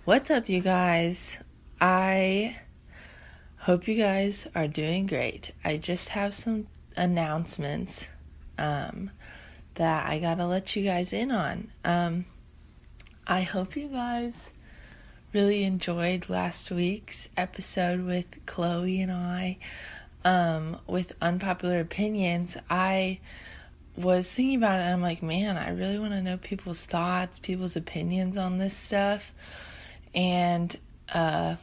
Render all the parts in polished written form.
What's up, you guys? I hope you guys are doing great. I just have some announcements that I gotta let you guys in on. I hope you guys really enjoyed last week's episode with Chloe and I with unpopular opinions. I was thinking about it and I'm like, man, I really want to know people's thoughts, people's opinions on this stuff. And I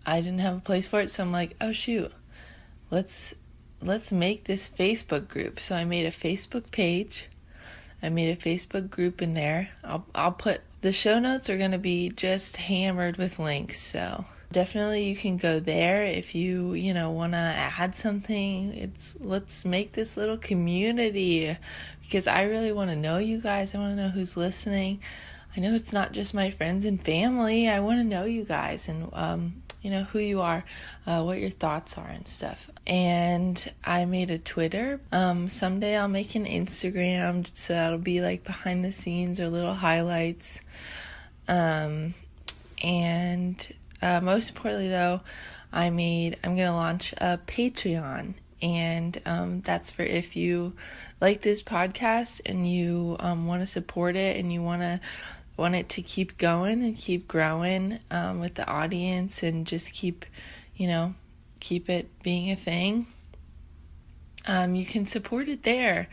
didn't have a place for it, so I'm like, oh shoot, let's make this Facebook group. So I made a Facebook page. I made a Facebook group in there. I'll put the show notes are going to be just hammered with links, so definitely you can go there if you want to add something. Let's make this little community, because I really want to know you guys. I want to know who's listening. I know it's not just my friends and family. I want to know you guys and who you are, what your thoughts are and stuff. And I made a Twitter. Someday I'll make an Instagram, so that'll be like behind the scenes or little highlights. And most importantly though, I'm gonna launch a Patreon, and that's for if you like this podcast and you want to support it and you want it to keep going and keep growing with the audience and just keep it being a thing. You can support it there.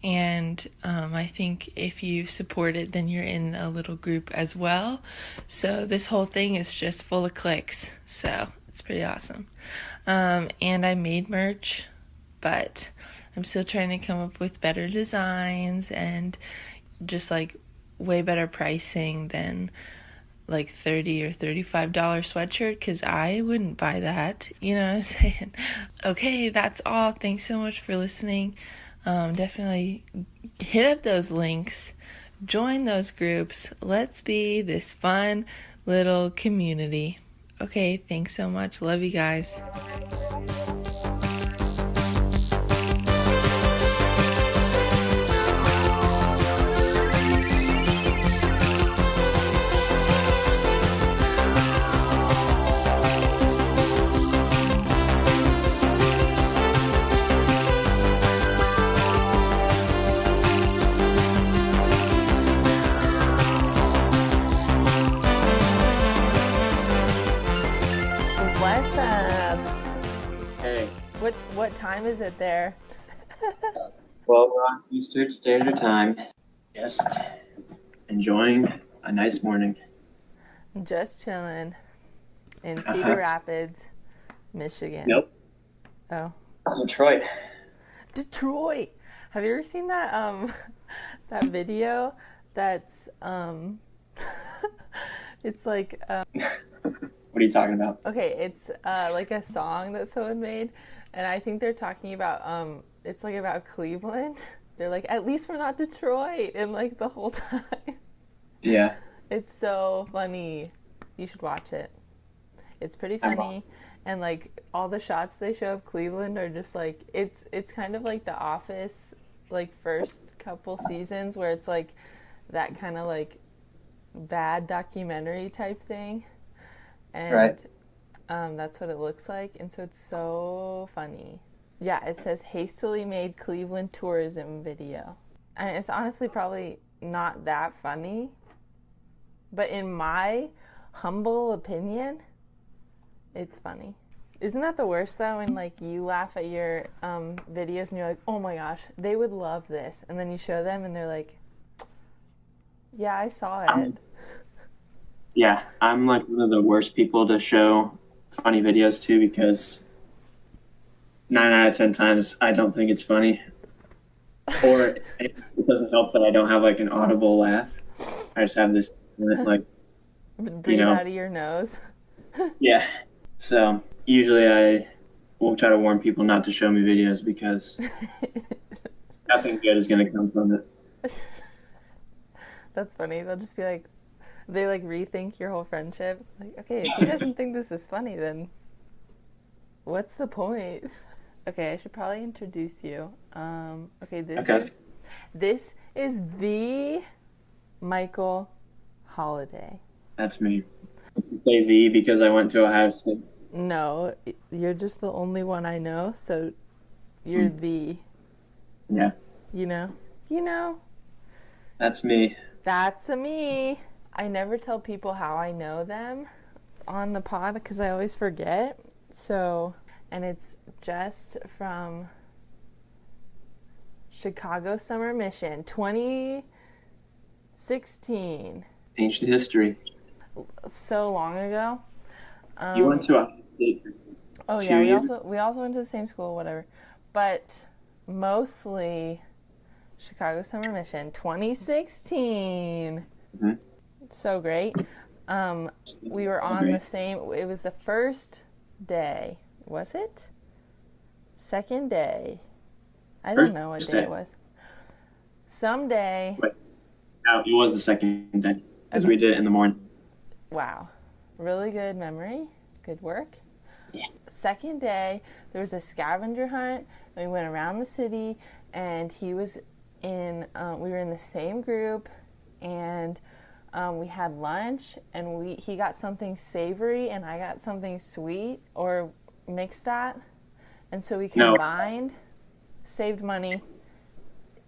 And I think if you support it, then you're in a little group as well. So this whole thing is just full of clicks. So it's pretty awesome. And I made merch, but I'm still trying to come up with better designs and just like way better pricing than like $30 or $35 sweatshirt, because I wouldn't buy that. You know what I'm saying? Okay, that's all. Thanks so much for listening. Definitely hit up those links, join those groups. Let's be this fun little community. Okay, thanks so much. Love you guys. What time is it there? Well, we're on Eastern Standard Time. Just enjoying a nice morning. Just chilling in Cedar Rapids, Michigan. Nope. Oh. Detroit. Have you ever seen that that video that's it's like What are you talking about? Okay, it's like a song that someone made, and I think they're talking about it's like about Cleveland. They're like, at least we're not Detroit, and like the whole time. Yeah. It's so funny. You should watch it. It's pretty funny, and like all the shots they show of Cleveland are just like it's kind of like The Office, like first couple seasons where it's like that kind of like bad documentary type thing. And right. That's what it looks like, and so it's so funny. Yeah, it says hastily made Cleveland tourism video. And it's honestly probably not that funny, but in my humble opinion, it's funny. Isn't that the worst though, when like you laugh at your videos and you're like, oh my gosh, they would love this, and then you show them and they're like, yeah, I saw it. Yeah, I'm like one of the worst people to show funny videos to, because 9 out of 10 times I don't think it's funny. Or it doesn't help that I don't have like an audible laugh. I just have this like breathe out of your nose. Yeah. So usually I will try to warn people not to show me videos, because nothing good is going to come from it. That's funny. They'll just be like, they like rethink your whole friendship. Like, okay, if he doesn't think this is funny, then what's the point? Okay, I should probably introduce you. Okay, this is the Michael Holaday. That's me. say V because I went to Ohio State. No, you're just the only one I know, so you're Hmm. the, Yeah, you know? You know? that's me. That's a me. I never tell people how I know them on the pod because I always forget. So, and it's just from Chicago Summer Mission 2016. Ancient history. So long ago. You went to Ohio State for Oh yeah, 2 years? we also went to the same school, whatever. But mostly Chicago Summer Mission 2016. Mm-hmm. So great. We were on the same, it was the first day. Was it? Second day. I don't know what First day day. it was. Some day. Wait, no, it was the second day because Okay. we did it in the morning. Wow. Really good memory. Good work. Yeah. Second day, there was a scavenger hunt. We went around the city, and he was in. We were in the same group, and we had lunch. And he got something savory, and I got something sweet, or mixed that. And so we No. combined, saved money,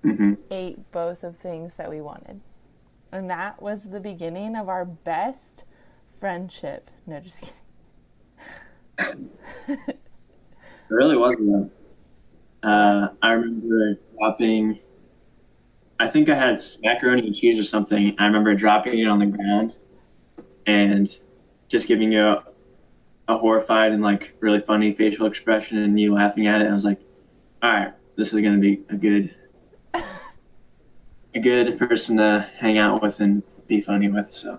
Mm-hmm. ate both of things that we wanted, and that was the beginning of our best friendship. No, just kidding. It really wasn't though. I remember dropping. I think I had macaroni and cheese or something. I remember dropping it on the ground and just giving you a horrified and like really funny facial expression, and you laughing at it. I was like, "All right, this is gonna be a good person to hang out with and be funny with." So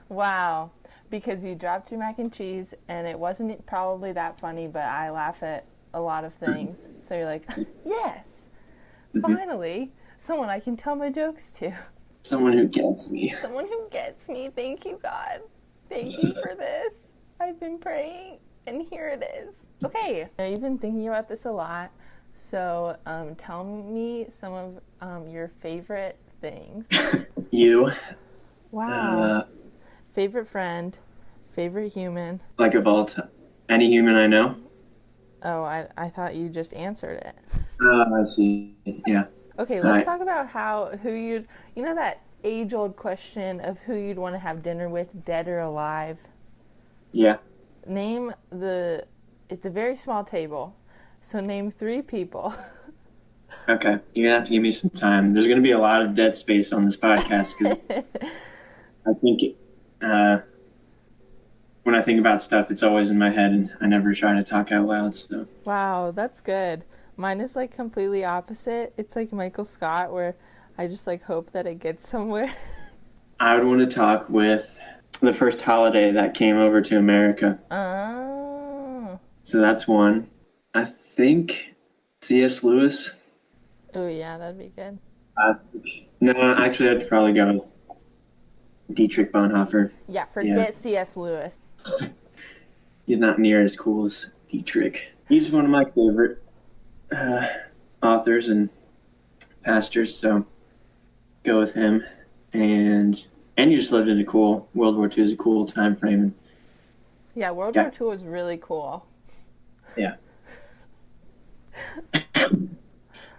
Wow, because you dropped your mac and cheese, and it wasn't probably that funny, but I laugh at a lot of things. So you're like, yes, finally, someone I can tell my jokes to. someone who gets me. Someone who gets me. Thank you, God. Thank you for this. I've been praying, and here it is. Okay, now you've been thinking about this a lot, so tell me some of your favorite things. You, Wow. Favorite friend, favorite human. like of all time, any human I know. Oh, I thought you just answered it. I see. Yeah. Okay, let's talk about you know that age-old question of who you'd want to have dinner with, dead or alive? Yeah. It's a very small table, so name 3 people. Okay. You're gonna have to give me some time. There's gonna be a lot of dead space on this podcast because I think when I think about stuff, it's always in my head, and I never try to talk out loud. So. Wow, that's good. Mine is like completely opposite. It's like Michael Scott, where I just like hope that it gets somewhere. I would want to talk with the first holiday that came over to America. Oh. So that's one. I think C.S. Lewis. Oh yeah, that'd be good. No, actually, I'd probably go with Dietrich Bonhoeffer. Yeah, forget C.S. Lewis. He's not near as cool as Dietrich. He's one of my favorite authors and pastors, so go with him. And he just lived in a cool World War II is a cool time frame. And, Yeah, World War II was really cool. yeah.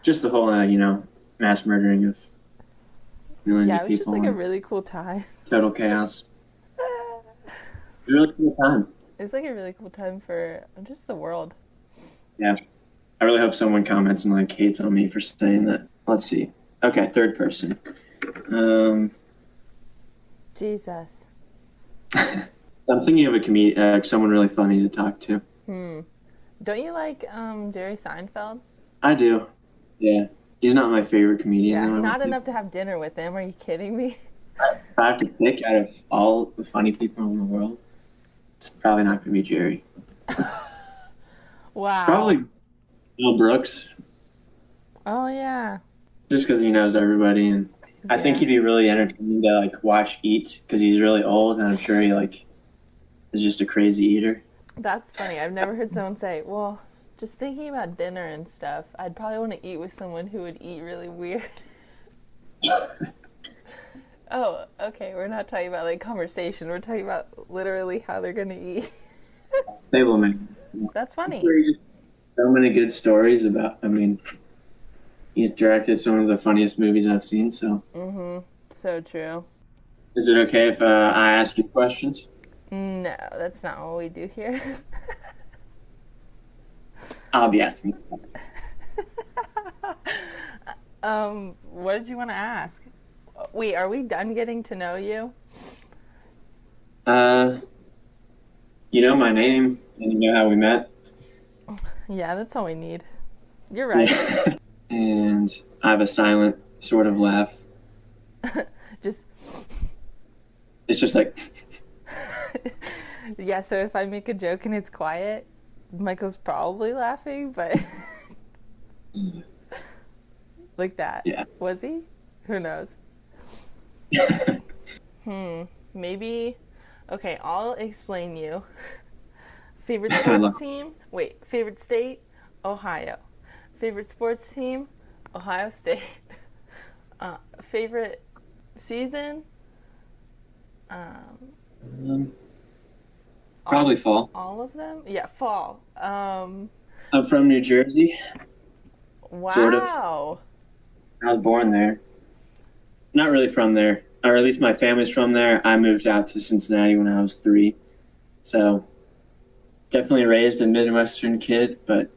Just the whole, mass murdering of millions of people. Yeah, it was just like a really cool time. Total chaos. It was a really cool time. It was like a really cool time for just the world. Yeah. I really hope someone comments and like hates on me for saying that. Let's see. Okay, third person. Jesus. I'm thinking of a comedian, someone really funny to talk to. Don't you like Jerry Seinfeld? I do. Yeah. He's not my favorite comedian. Yeah, though, not enough to have dinner with him. Are you kidding me? If I have to pick out of all the funny people in the world, it's probably not going to be Jerry. Wow. Probably Mel Brooks, Oh yeah. just because he knows everybody, and I think he'd be really entertaining to like watch eat because he's really old, and I'm sure he like is just a crazy eater. That's funny. I've never heard someone say, well, just thinking about dinner and stuff, I'd probably want to eat with someone who would eat really weird. Oh, okay. We're not talking about like conversation. We're talking about literally how they're gonna eat. Table man. That's funny. So many good stories about. I mean, he's directed some of the funniest movies I've seen. So, Mm-hmm. So true. is it okay if I ask you questions? No, that's not what we do here. I'll be asking. What did you want to ask? Wait, are we done getting to know you? Uh, you know my name, and you know how we met. Yeah, that's all we need. You're right. And I have a silent sort of laugh. Just It's just like, yeah. So if I make a joke and it's quiet, Michael's probably laughing, but like that. yeah. Was he? Who knows? Maybe. Okay, I'll explain you. Favorite sports team? Wait, favorite state? Ohio. Favorite sports team? Ohio State. Favorite season? Probably fall. All of them? Yeah, fall. I'm from New Jersey. Wow. Sort of. I was born there. Not really from there, or at least my family's from there. I moved out to Cincinnati when I was 3. So definitely raised a Midwestern kid, but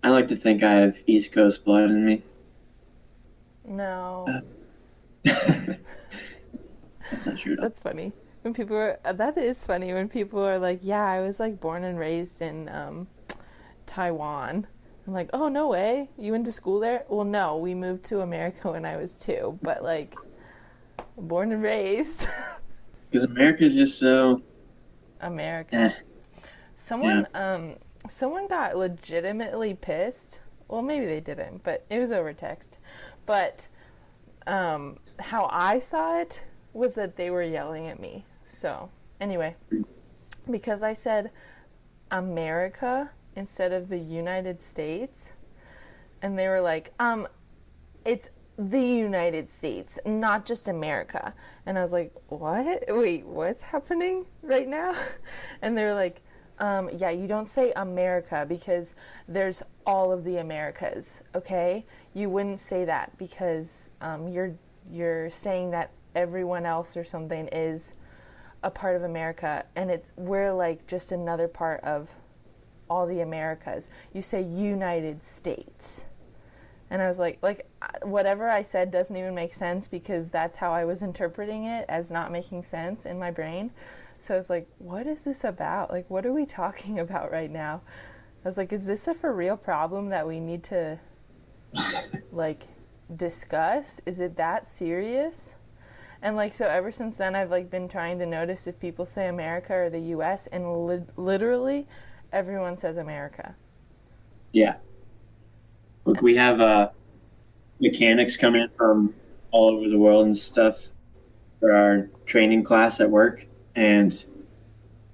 I like to think I have East Coast blood in me. No. That's not true at all. That's funny. When people are, that is funny when people are like, yeah, I was like born and raised in Taiwan. I'm like, oh, no way. You went to school there? Well, no, we moved to America when I was 2, but like, born and raised. Because America's just so... America. Someone got legitimately pissed. Well, maybe they didn't, but it was over text. But how I saw it was that they were yelling at me. So, anyway, because I said America instead of the United States, and they were like, it's the United States, not just America. And I was like, what? Wait, what's happening right now? And they were like, yeah, you don't say America because there's all of the Americas, okay? You wouldn't say that because you're saying that everyone else or something is a part of America, and we're like just another part of all the Americas. You say United States. And I was like, whatever I said doesn't even make sense because that's how I was interpreting it as not making sense in my brain. So I was like, what is this about? Like, what are we talking about right now? I was like, is this a for real problem that we need to, like, discuss? Is it that serious? And, like, so ever since then, I've, like, been trying to notice if people say America or the U.S., and literally everyone says America. Yeah. Look, we have mechanics come in from all over the world and stuff for our training class at work. And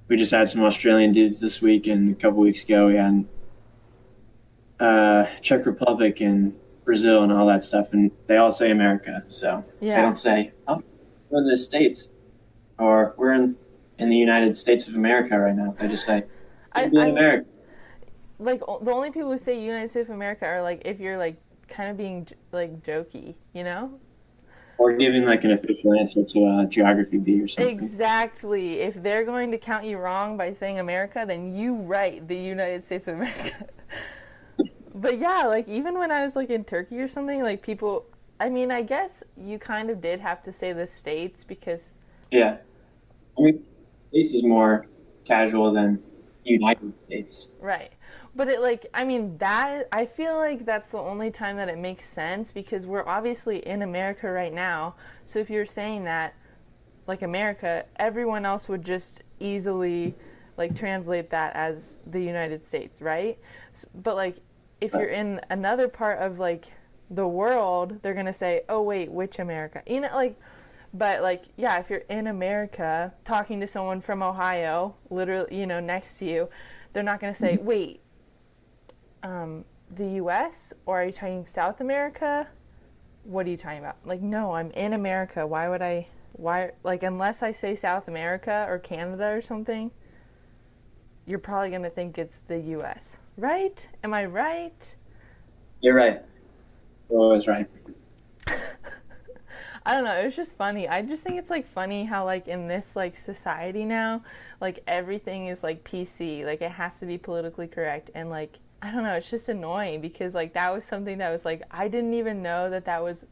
we just had some Australian dudes this week, and a couple weeks ago we had Czech Republic and Brazil and all that stuff, and they all say America. So Yeah. They don't say, oh, we're in the States, or we're in the United States of America right now. They just say, we're in America. Like, the only people who say United States of America are, like, if you're, like, kind of being, like, jokey, you know? Or giving, like, an official answer to a geography bee or something. Exactly. If they're going to count you wrong by saying America, then you write the United States of America. But, yeah, like, even when I was, like, in Turkey or something, like, people... I mean, I guess you kind of did have to say the States because... Yeah. I mean, States is more casual than United States. Right. But it, like, I mean, that, I feel like that's the only time that it makes sense because we're obviously in America right now. So if you're saying that, like, America, everyone else would just easily, like, translate that as the United States, right? But, like, if you're in another part of, like, the world, they're going to say, oh, wait, which America? You know, like, but, like, yeah, if you're in America talking to someone from Ohio, literally, you know, next to you, they're not going to say, wait, the U.S., or are you talking South America? what are you talking about? Like, no, I'm in America. Like, unless I say South America or Canada or something, you're probably going to think it's the US. Right? Am I right? You're right. You're always right. I don't know. It was just funny. I just think it's like funny how like in this like society now, like everything is like PC. Like it has to be politically correct, and like I don't know. It's just annoying because like that was something that was like I didn't even know that that was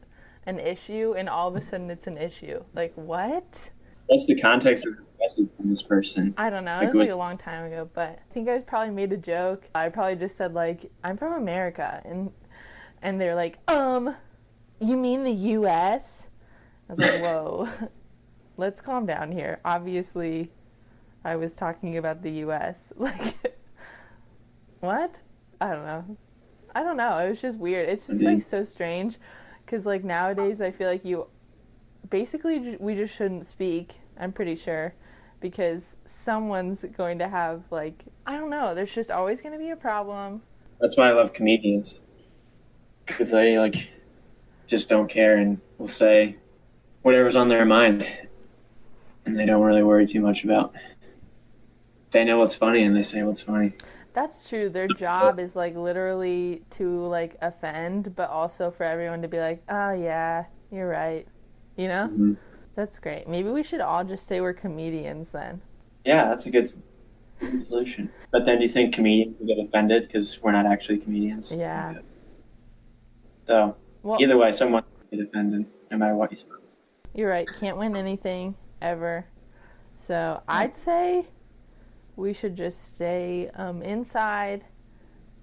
an issue, and all of a sudden it's an issue. Like what? What's the context of this message from this person? I don't know. It Like, was like a long time ago, but I think I probably made a joke. I probably just said like I'm from America, and they're like, you mean the U.S.? I was like, whoa, let's calm down here. Obviously, I was talking about the U.S. Like, what? I don't know. I don't know. It was just weird. It's just like so strange, because like nowadays I feel like we just shouldn't speak. I'm pretty sure, because someone's going to have like I don't know. There's just always going to be a problem. that's why I love comedians, because they like just don't care and will say whatever's on their mind, and they don't really worry too much about. They know what's funny and they say what's funny. That's true. Their job is like literally to like offend, but also for everyone to be like, "Oh yeah, you're right." You know? Mm-hmm. That's great. Maybe we should all just say we're comedians then. Yeah, that's a good solution. But then do you think comedians will get offended because we're not actually comedians? Yeah. So Well, either way, someone will get offended no matter what you say. you're right. Can't win anything ever. So I'd say we should just stay inside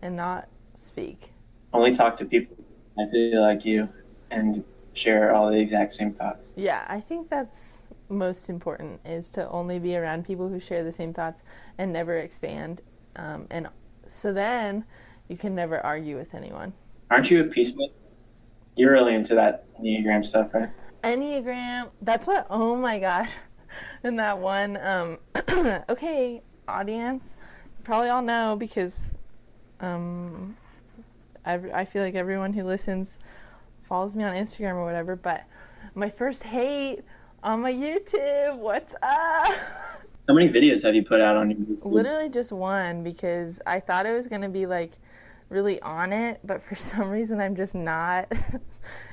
and not speak. Only talk to people that feel like you and share all the exact same thoughts. Yeah, I think that's most important, is to only be around people who share the same thoughts and never expand. And so then you can never argue with anyone. Aren't you a peacemaker? You're really into that Enneagram stuff, right? Enneagram, that's what, oh my gosh. And that one, okay, audience, you probably all know because I feel like everyone who listens follows me on Instagram or whatever, but my first hate on my YouTube, what's up? How many videos have you put out on your YouTube? Literally just one, because I thought it was going to be like really on it, but for some reason I'm just not.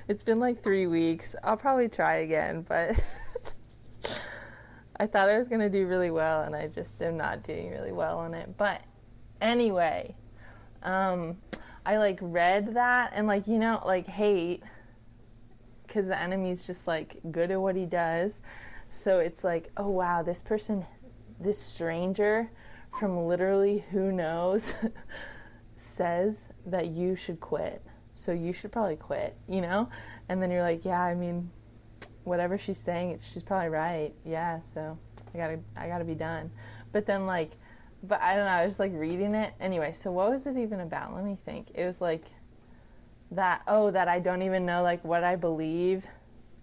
It's been like 3 weeks. I'll probably try again, but I thought I was going to do really well, and I just am not doing really well on it. But anyway, I like read that and like, you know, like hate, because the enemy's just like good at what he does. So it's like, oh wow, this person, this stranger from literally who knows says that you should quit. So you should probably quit, you know? And then you're like, yeah, I mean, whatever she's saying, she's probably right. Yeah, so I gotta be done. But then like, but I don't know, I was like reading it. Anyway, so what was it even about? Let me think. It was like that I don't even know like what I believe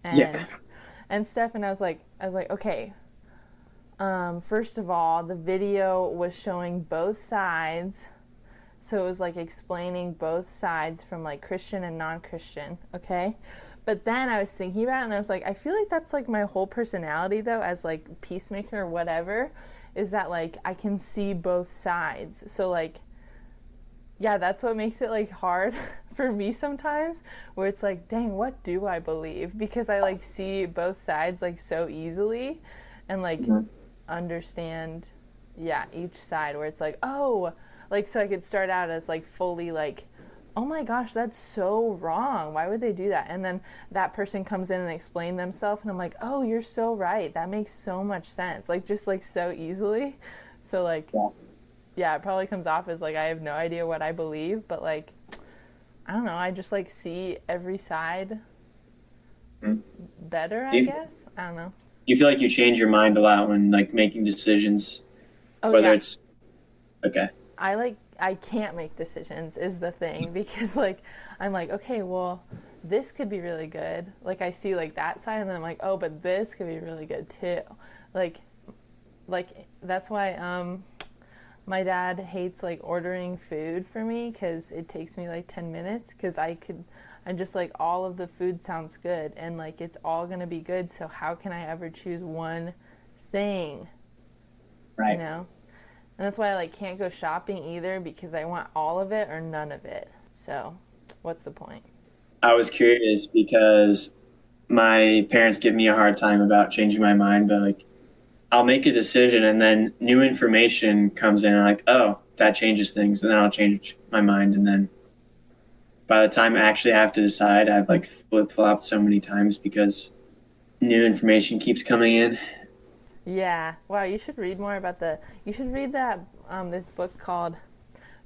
and stuff. And I was like, okay, first of all, the video was showing both sides. So it was like explaining both sides from like Christian and non-Christian, okay? But then I was thinking about it and I was like, I feel like that's like my whole personality though, as like peacemaker or whatever, is that like I can see both sides. So like, yeah, that's what makes it like hard for me sometimes, where it's like, dang, what do I believe? Because I like see both sides like so easily and like understand, yeah, each side, where it's like, oh, like, so I could start out as like fully like, oh my gosh, that's so wrong. Why would they do that? And then that person comes in and explain themselves and I'm like, oh, you're so right. That makes so much sense. Like just like so easily. So like, yeah, it probably comes off as like I have no idea what I believe, but like, I don't know, I just like see every side better, I guess. I don't know. You feel like you change your mind a lot when like making decisions, whether it's okay. I can't make decisions is the thing, because like I'm like, okay, well, this could be really good. Like I see like that side and then I'm like, oh, but this could be really good too. Like that's why my dad hates like ordering food for me because it takes me like 10 minutes because I'm just like, all of the food sounds good and like it's all gonna be good, so how can I ever choose one thing? Right. You know? And that's why I like can't go shopping either, because I want all of it or none of it. So what's the point? I was curious because my parents give me a hard time about changing my mind, but like I'll make a decision and then new information comes in and I'm like, oh, that changes things, and then I'll change my mind, and then by the time I actually have to decide, I've like flip-flopped so many times because new information keeps coming in. Yeah. Wow, you should read more about you should read that this book called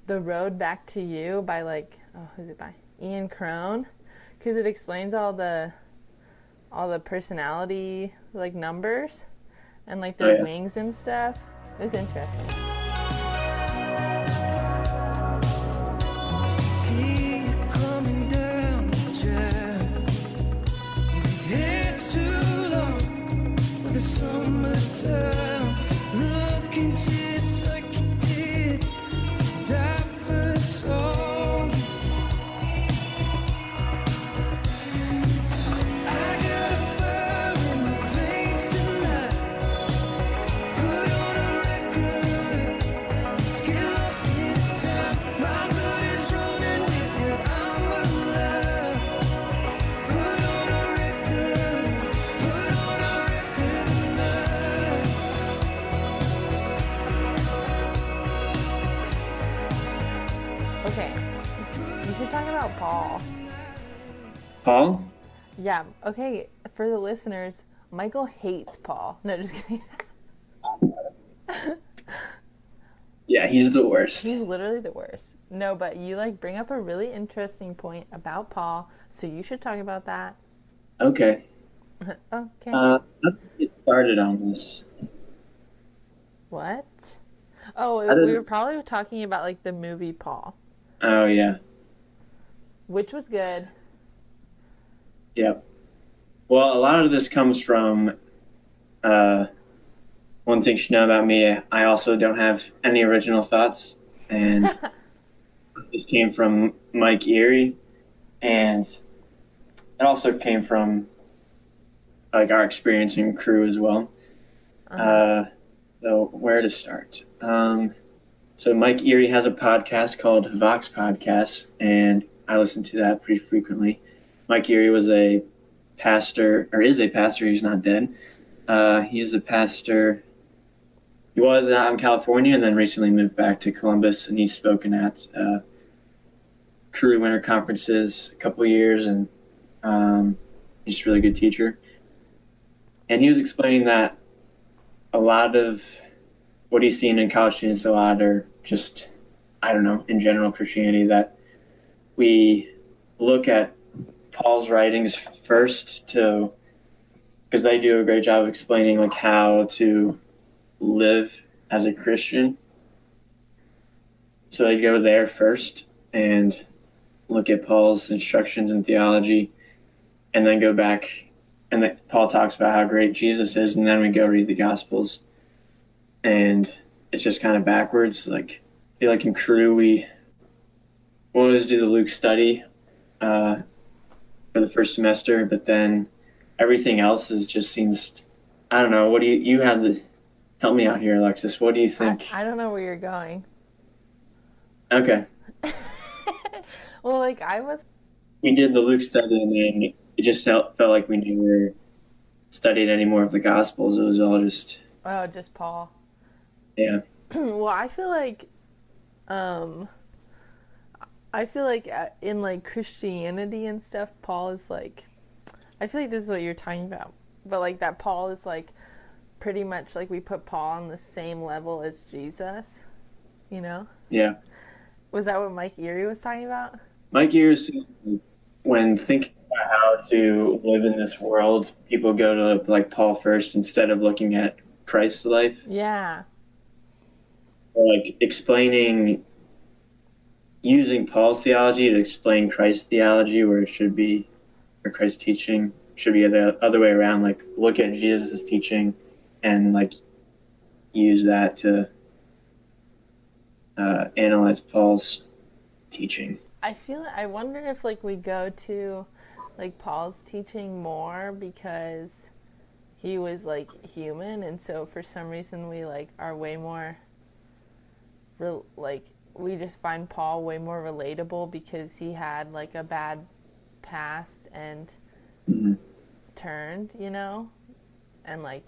The Road Back to You by who's it by? Ian Crone, because it explains all the personality like numbers and like their wings and stuff. It's interesting. Okay, we should talk about Paul. Paul? Yeah, okay, for the listeners, Michael hates Paul. No, just kidding. Yeah, he's the worst. He's literally the worst. No, but you like bring up a really interesting point about Paul, so you should talk about that. Okay. Okay. Let's get started on this. What? Oh, we were probably talking about like the movie Paul. Oh, yeah. Which was good. Yep. Well, a lot of this comes from one thing you should know about me. I also don't have any original thoughts, and this came from Mike Erie, and it also came from like our experience in crew as well. So where to start? So Mike Erie has a podcast called Vox Podcast, and I listen to that pretty frequently. Mike Erie was a pastor, or is a pastor. He's not dead. He is a pastor. He was out in California and then recently moved back to Columbus, and he's spoken at Crew Winter Conferences a couple of years, and he's just a really good teacher. And he was explaining that a lot of what he's seen in college students a lot, or just, I don't know, in general Christianity, that we look at Paul's writings first because they do a great job of explaining like how to live as a Christian. So they go there first and look at Paul's instructions in theology, and then go back, and then Paul talks about how great Jesus is, and then we go read the Gospels. And it's just kind of backwards. Like, I feel like in crew we'll always do the Luke study for the first semester, but then everything else just seems, I don't know. What do you have to help me out here, Alexis? What do you think? I don't know where you're going. Okay. Well, like we did the Luke study, and then it just felt like we never studied any more of the Gospels. It was all just Paul. Yeah. Well, I feel like in like Christianity and stuff, Paul is like, I feel like this is what you're talking about, but like that Paul is like pretty much like we put Paul on the same level as Jesus, you know? Yeah. Was that what Mike Erie was talking about? Mike Erie said, when thinking about how to live in this world, people go to like Paul first instead of looking at Christ's life. Yeah. Like using Paul's theology to explain Christ's theology, where it should be, or Christ's teaching should be the other way around. Like, look at Jesus' teaching and like use that to analyze Paul's teaching. I wonder if like we go to like Paul's teaching more because he was like human, and so for some reason we like are way more like we just find Paul way more relatable because he had like a bad past and turned, you know, and like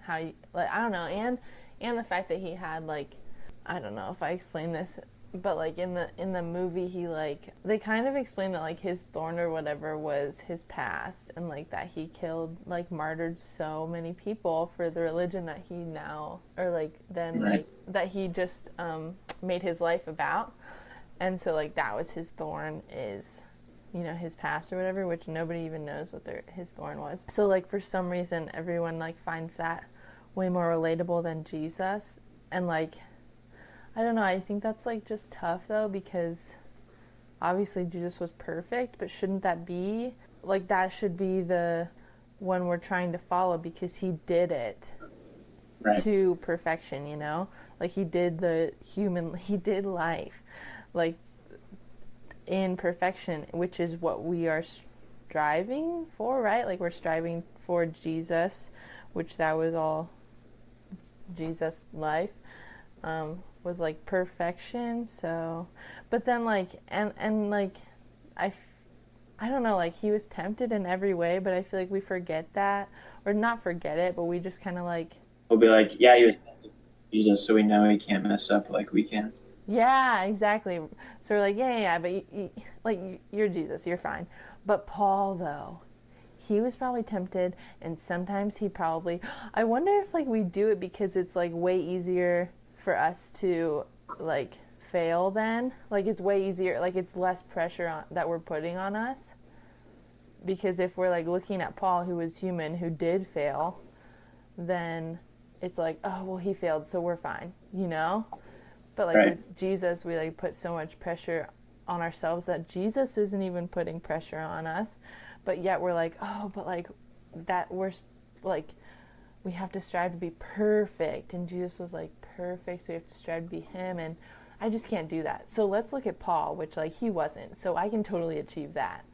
how you, like I don't know, and the fact that he had like, I don't know if I explain this, but like in the movie he like they kind of explain that like his thorn or whatever was his past, and like that he killed like martyred so many people for the religion that he now or like then like that he just made his life about. And so like that was his thorn, is, you know, his past or whatever, which nobody even knows what his thorn was. So like for some reason everyone like finds that way more relatable than Jesus. And like I don't know, I think that's like just tough though, because obviously Jesus was perfect, but shouldn't that be like, that should be the one we're trying to follow because he did it to perfection, you know? Like he did he did life like in perfection, which is what we are striving for, right? Like we're striving for Jesus, which that was all Jesus' life. Was like perfection. So but then like and like I don't know, like he was tempted in every way, but I feel like we forget that, or not forget it, but we just kind of like we'll be like, yeah, he was Jesus, so we know he can't mess up like we can. Yeah, exactly. So we're like, yeah, but you're Jesus, you're fine. But Paul though, he was probably tempted, and sometimes he probably, I wonder if like we do it because it's like way easier for us to like fail then. Like it's way easier, like it's less pressure on that we're putting on us. Because if we're like looking at Paul, who was human, who did fail, then it's like, oh well, he failed, so we're fine, you know? But like with Jesus, we like put so much pressure on ourselves that Jesus isn't even putting pressure on us. But yet we're like, oh, but like that we're like, we have to strive to be perfect. And Jesus was like perfect, so we have to strive to be him. And I just can't do that. So let's look at Paul, which like he wasn't. So I can totally achieve that.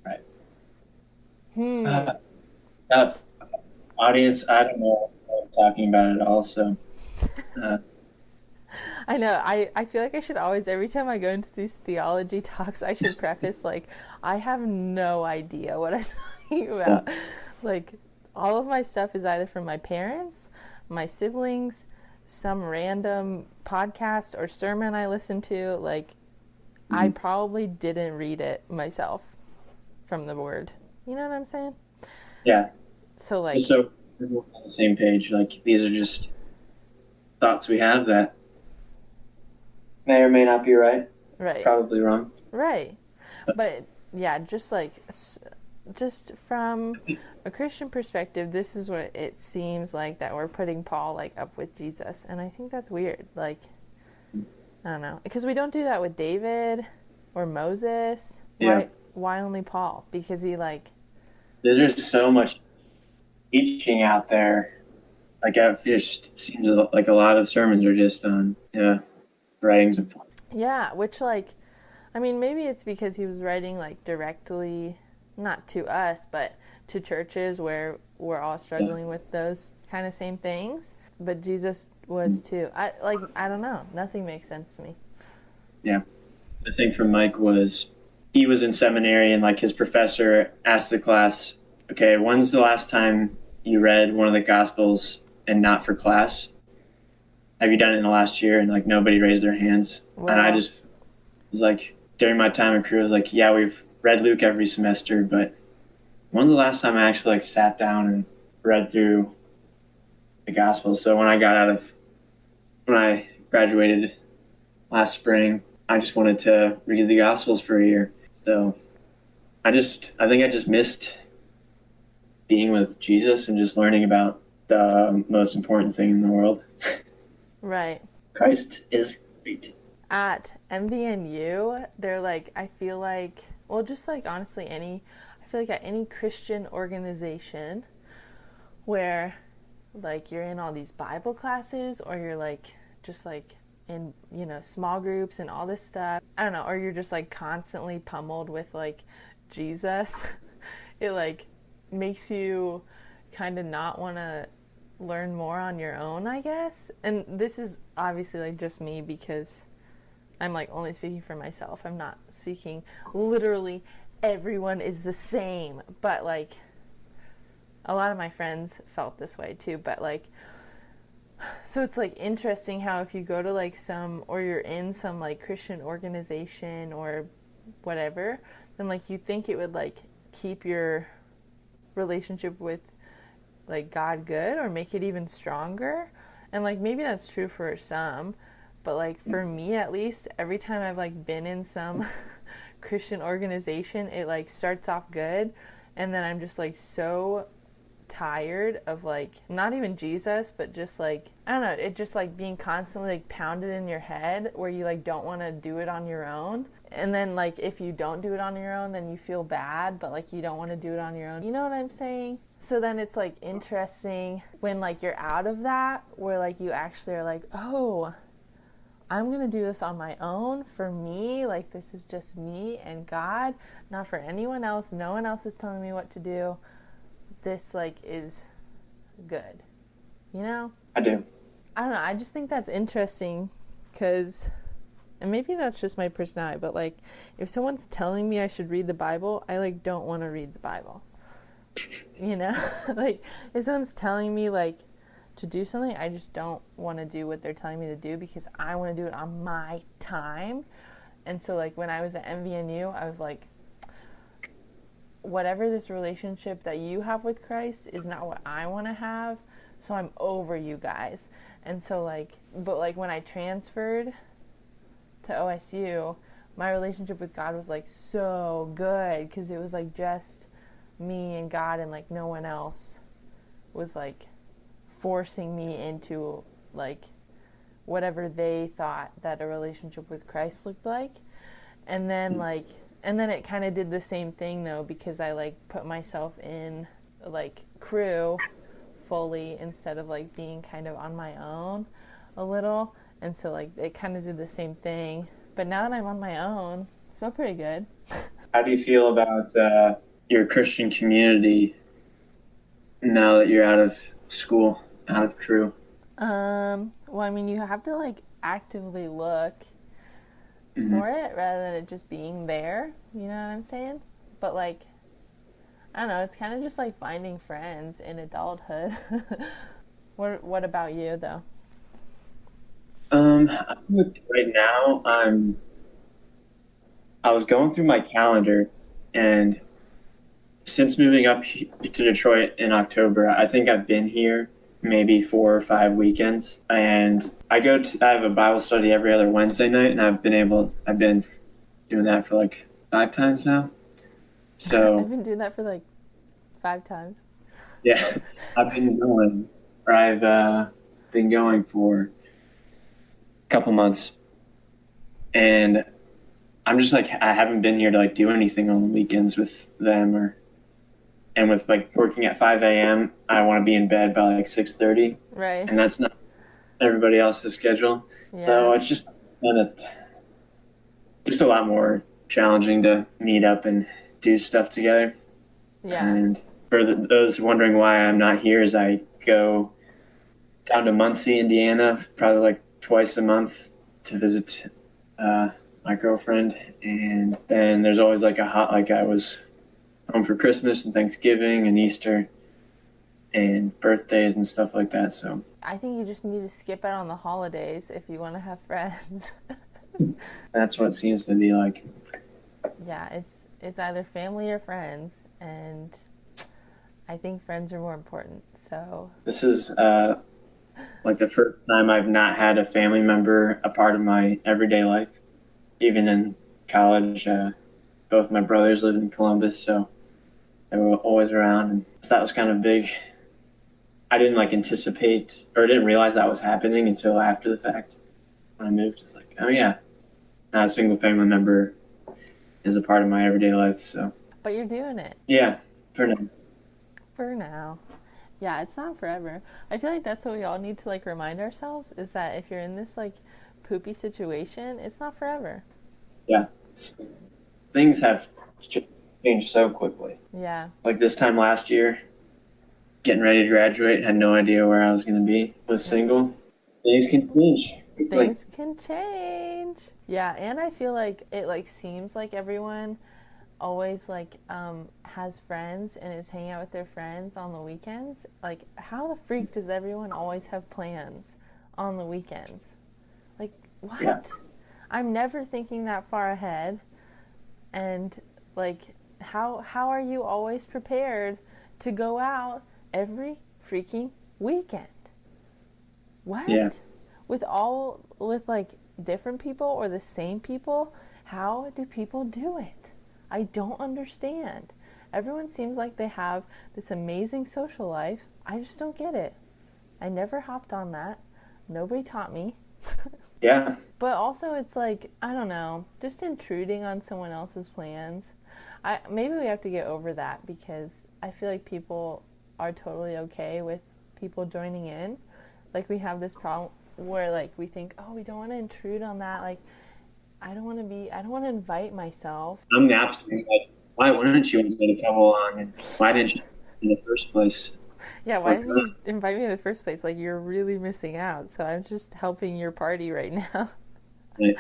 Audience, I don't know what I'm talking about at all. So I know. I feel like I should always, every time I go into these theology talks, I should preface, like, I have no idea what I'm talking about. Like, all of my stuff is either from my parents, my siblings, some random podcast or sermon I listened to. Like, I probably didn't read it myself from the Word. You know what I'm saying? Yeah. So, like... So we're on the same page. Like, these are just thoughts we have that may or may not be right. Right. Probably wrong. Right. But yeah, just from a Christian perspective, this is what it seems like, that we're putting Paul like up with Jesus. And I think that's weird. Like, I don't know. Because we don't do that with David or Moses. Yeah. Why only Paul? Because he like... There's just so much teaching out there. Like, it just seems like a lot of sermons are just on writings of Paul. Yeah, which like, I mean, maybe it's because he was writing like directly, not to us, but to churches where we're all struggling with those kind of same things. But Jesus was too. I don't know. Nothing makes sense to me. Yeah. The thing from Mike was, he was in seminary and like his professor asked the class, okay, when's the last time you read one of the Gospels and not for class? Have you done it in the last year? And like nobody raised their hands. Wow. And I just was like, during my time in Korea, I was like, yeah, we've read Luke every semester, but when's the last time I actually like sat down and read through the Gospels? So when I graduated last spring, I just wanted to read the Gospels for a year. So I think I just missed being with Jesus and just learning about the most important thing in the world. Right. Christ is great. At MVNU, they're like, I feel like, well, just like honestly, I feel like at any Christian organization where like you're in all these Bible classes, or you're like just like in, you know, small groups and all this stuff. I don't know, or you're just like constantly pummeled with like Jesus. It like makes you kind of not want to learn more on your own, I guess. And this is obviously like just me because I'm like only speaking for myself. I'm not speaking literally everyone is the same, but like a lot of my friends felt this way too. But like, so it's like interesting how if you go to like some, or you're in some like Christian organization or whatever, then like you think it would like keep your relationship with like God good or make it even stronger. And like maybe that's true for some, but like for me at least, every time I've like been in some Christian organization, it like starts off good, and then I'm just like so tired of like not even Jesus, but just like I don't know, it just like being constantly like pounded in your head where you like don't want to do it on your own. And then like if you don't do it on your own, then you feel bad, but like you don't want to do it on your own. You know what I'm saying? So then it's like interesting when like you're out of that, where like you actually are like, oh, I'm going to do this on my own for me. Like this is just me and God, not for anyone else. No one else is telling me what to do. This like is good, you know? I do. I don't know, I just think that's interesting because, and maybe that's just my personality, but like if someone's telling me I should read the Bible, I like don't want to read the Bible, you know? Like if someone's telling me like to do something, I just don't want to do what they're telling me to do because I want to do it on my time. And so like when I was at MVNU, I was like, whatever this relationship that you have with Christ is not what I want to have, so I'm over you guys. And so like, but like when I transferred to OSU, my relationship with God was like so good because it was like just me and God, and like no one else was like forcing me into like whatever they thought that a relationship with Christ looked like. And then like, and then it kind of did the same thing though, because I like put myself in like crew fully instead of like being kind of on my own a little. And so like it kind of did the same thing. But now that I'm on my own, I feel pretty good. How do you feel about your Christian community now that you're out of school, out of crew? Well, I mean, you have to like actively look for it rather than it just being there, you know what I'm saying? But like, I don't know, it's kind of just like finding friends in adulthood. What about you though? I think right now I was going through my calendar, and since moving up to Detroit in October, I think I've been here maybe 4 or 5 weekends, and I have a Bible study every other Wednesday night, and I've been doing that for like 5 times now. So I've been doing that for like 5 times. yeah, I've been going for a couple months, and I'm just like, I haven't been here to like do anything on the weekends with them, and with like working at 5 a.m., I want to be in bed by like 6:30. Right. And that's not everybody else's schedule. Yeah. So it's just just a lot more challenging to meet up and do stuff together. Yeah. And for those wondering why I'm not here, is I go down to Muncie, Indiana, probably like twice a month to visit my girlfriend. And then there's always like I was home for Christmas and Thanksgiving and Easter and birthdays and stuff like that. So I think you just need to skip out on the holidays if you want to have friends. that's what it seems to be like. Yeah, it's either family or friends, and I think friends are more important. So This is like the first time I've not had a family member a part of my everyday life. Even in college, both my brothers lived in Columbus, so they were always around, and so that was kind of big. I didn't like anticipate or didn't realize that was happening until after the fact. When I moved, I was like, oh yeah, now a single family member is a part of my everyday life. So, but you're doing it. Yeah, for now. For now. Yeah, it's not forever. I feel like that's what we all need to like remind ourselves, is that if you're in this like poopy situation, it's not forever. Yeah. Things have changed so quickly. Yeah. Like this time last year, getting ready to graduate, had no idea where I was going to be. Was single. Things can change quickly. Things can change. Yeah, and I feel like it like seems like everyone always like has friends and is hanging out with their friends on the weekends. Like, how the freak does everyone always have plans on the weekends? Like, what? Yeah. I'm never thinking that far ahead. And like, how are you always prepared to go out every freaking weekend? What? Yeah. With like different people or the same people? How do people do it? I don't understand. Everyone seems like they have this amazing social life. I just don't get it. I never hopped on that. Nobody taught me. Yeah. But also it's like, I don't know, just intruding on someone else's plans. Maybe we have to get over that, because I feel like people are totally okay with people joining in. Like, we have this problem where like we think, oh, we don't want to intrude on that. Like, I don't want to invite myself. I'm the opposite. Like, why wouldn't you invite a couple on? And why didn't you in the first place? Yeah, why didn't you invite me in the first place? Like, you're really missing out. So I'm just helping your party right now. Right.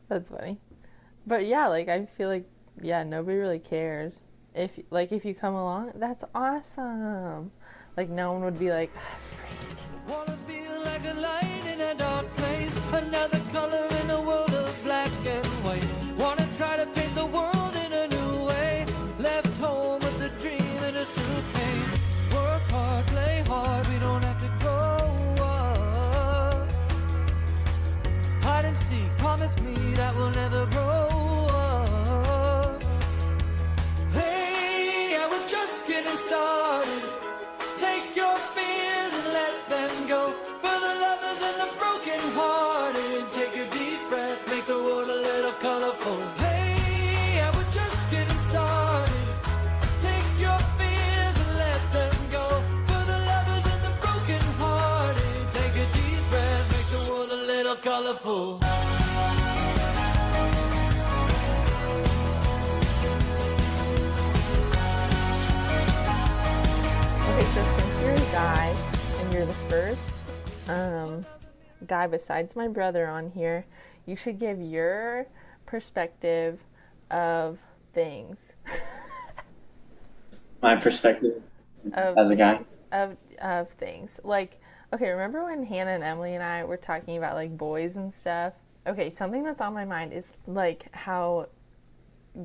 That's funny. But yeah, like, I feel like, yeah, nobody really cares. If you come along, that's awesome. Like, no one would be like, ah, freak. Wanna be like a light in a dark place, another color in a world of black and white. Wanna try to paint the world in a new way. Left home with a dream in a suitcase. Work hard, play hard, we don't have to grow up. Hide and seek, promise me that we'll never grow up. Hey, yeah, we're just getting started. Take your fears and let them go. For the lovers and the broken hearted, take a deep breath, make the world a little colorful. Hey, yeah, we're just getting started. Take your fears and let them go. For the lovers and the broken hearted, take a deep breath, make the world a little colorful. Okay, so since you're a guy and you're the first guy besides my brother on here, you should give your perspective of things. My perspective Of as a guy. things, of things. Like, okay, remember when Hannah and Emily and I were talking about like boys and stuff? Okay, something that's on my mind is like how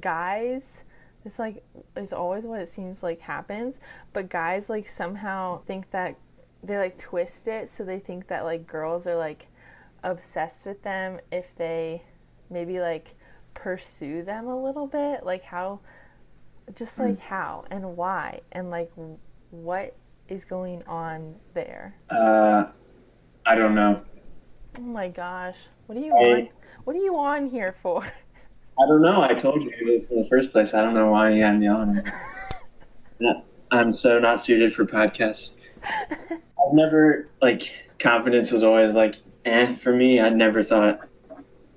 guys, it's like, it's always what it seems like happens, but guys like somehow think that they like twist it, so they think that like girls are like obsessed with them if they maybe like pursue them a little bit. Like, how, just like how and why, and like what is going on there? I don't know. Oh my gosh, what are you on? What are you on here for? I don't know. I told you in the first place. I don't know why you had me on. I'm so not suited for podcasts. I've never, like, confidence was always like, for me. I never thought,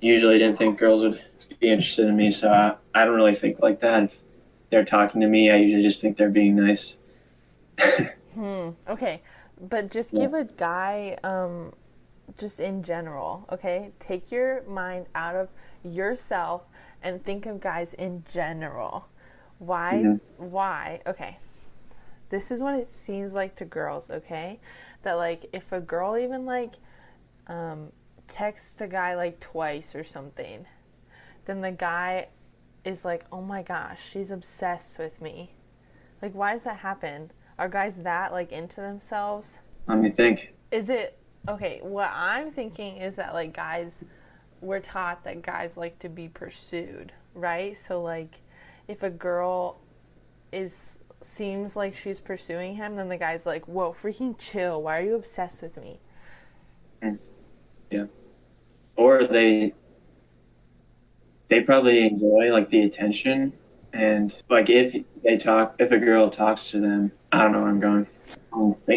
usually didn't think girls would be interested in me, so I don't really think like that. If they're talking to me, I usually just think they're being nice. Okay, but just give a guy, just in general, okay? Take your mind out of yourself and think of guys in general. Why? Okay. This is what it seems like to girls, okay? That, like, if a girl even, like, texts a guy, like, twice or something, then the guy is like, oh my gosh, she's obsessed with me. Like, why does that happen? Are guys that, like, into themselves? Let me think. Is it, okay, what I'm thinking is that, like, guys, we're taught that guys like to be pursued, right? So, like, if a girl seems like she's pursuing him, then the guy's like, whoa, freaking chill. Why are you obsessed with me? Yeah. Or they probably enjoy, like, the attention, and, like, if a girl talks to them, I don't know where I'm going.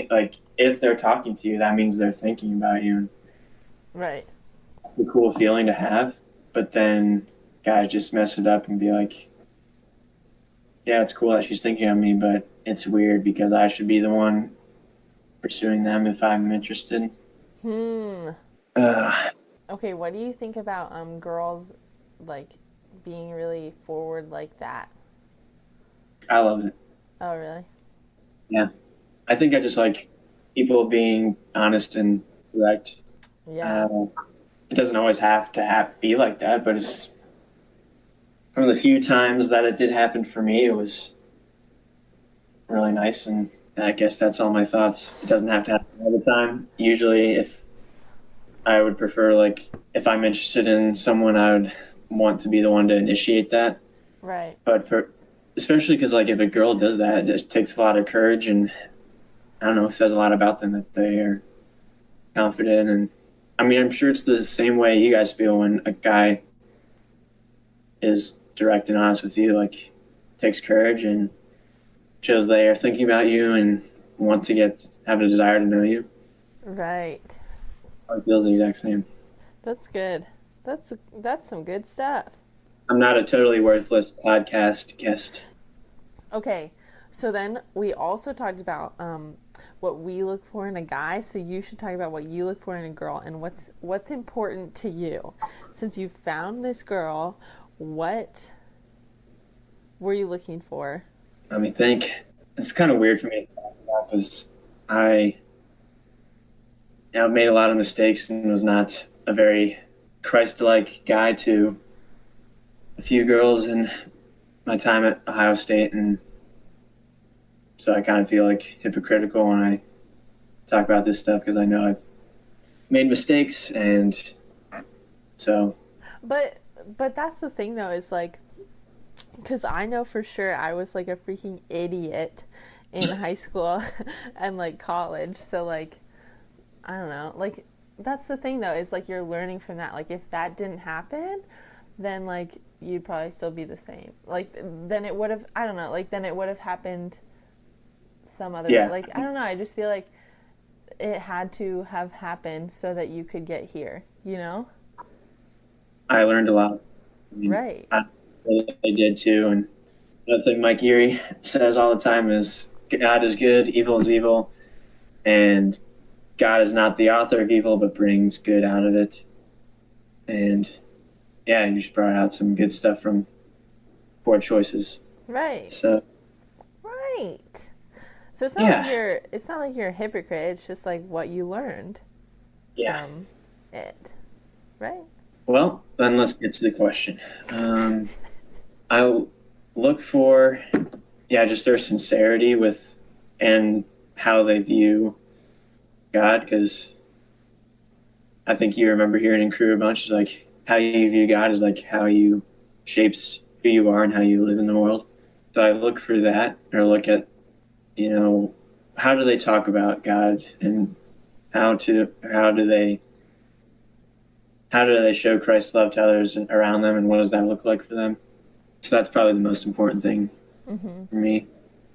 Like, if they're talking to you, that means they're thinking about you. Right. it's a cool feeling to have, but then guys just mess it up and be like, yeah, it's cool that she's thinking of me, but it's weird because I should be the one pursuing them if I'm interested. Okay, what do you think about girls like being really forward like that? I love it. Oh, really? Yeah. I think I just like people being honest and direct. Yeah. It doesn't always have to be like that, but it's one of the few times that it did happen for me. It was really nice, and I guess that's all my thoughts. It doesn't have to happen all the time. Usually, if I would prefer, like, if I'm interested in someone, I would want to be the one to initiate that. Right. But especially because, like, if a girl does that, it takes a lot of courage, and I don't know, it says a lot about them that they are confident. And I mean, I'm sure it's the same way you guys feel when a guy is direct and honest with you. Like, it takes courage and shows they are thinking about you and want to have a desire to know you. Right. It feels the exact same. That's good. That's some good stuff. I'm not a totally worthless podcast guest. Okay, so then we also talked about what we look for in a guy. So you should talk about what you look for in a girl and what's important to you. Since you found this girl, what were you looking for? Let me think. It's kind of weird for me to talk about because I made a lot of mistakes and was not a very Christ-like guy to a few girls in my time at Ohio State, and so I kind of feel like hypocritical when I talk about this stuff because I know I've made mistakes, and so. But that's the thing though, is like, because I know for sure I was like a freaking idiot in high school and like college. So like, I don't know, like that's the thing though, is like you're learning from that. Like if that didn't happen, then like you'd probably still be the same. Like then it would have, I don't know, like then it would have happened some other way. Like I don't know, I just feel like it had to have happened so that you could get here, you know? I learned a lot. I mean, right. I did too, and another thing Mike Erie says all the time is God is good, evil is evil, and God is not the author of evil, but brings good out of it. And yeah, you just brought out some good stuff from poor choices. Right. So. Right. So it's not like you're a hypocrite. It's just like what you learned. Yeah. From it. Right. Well, then let's get to the question. I look for, just their sincerity and how they view God, because I think you remember hearing in crew a bunch, like how you view God is like how you shapes who you are and how you live in the world. So I look for that, or look at, how do they talk about God, and how do they show Christ's love to others around them, and what does that look like for them? So that's probably the most important thing for me.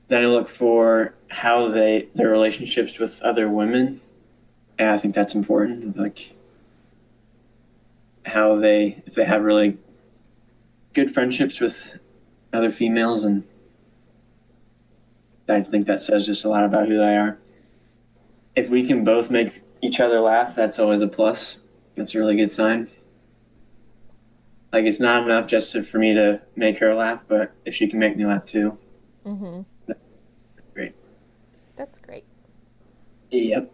Then I look for how their relationships with other women, and I think that's important. Like if they have really good friendships with other females, and I think that says just a lot about who they are. If we can both make each other laugh, that's always a plus. That's a really good sign. Like, it's not enough just for me to make her laugh, but if she can make me laugh too. That's great. That's great. Yep.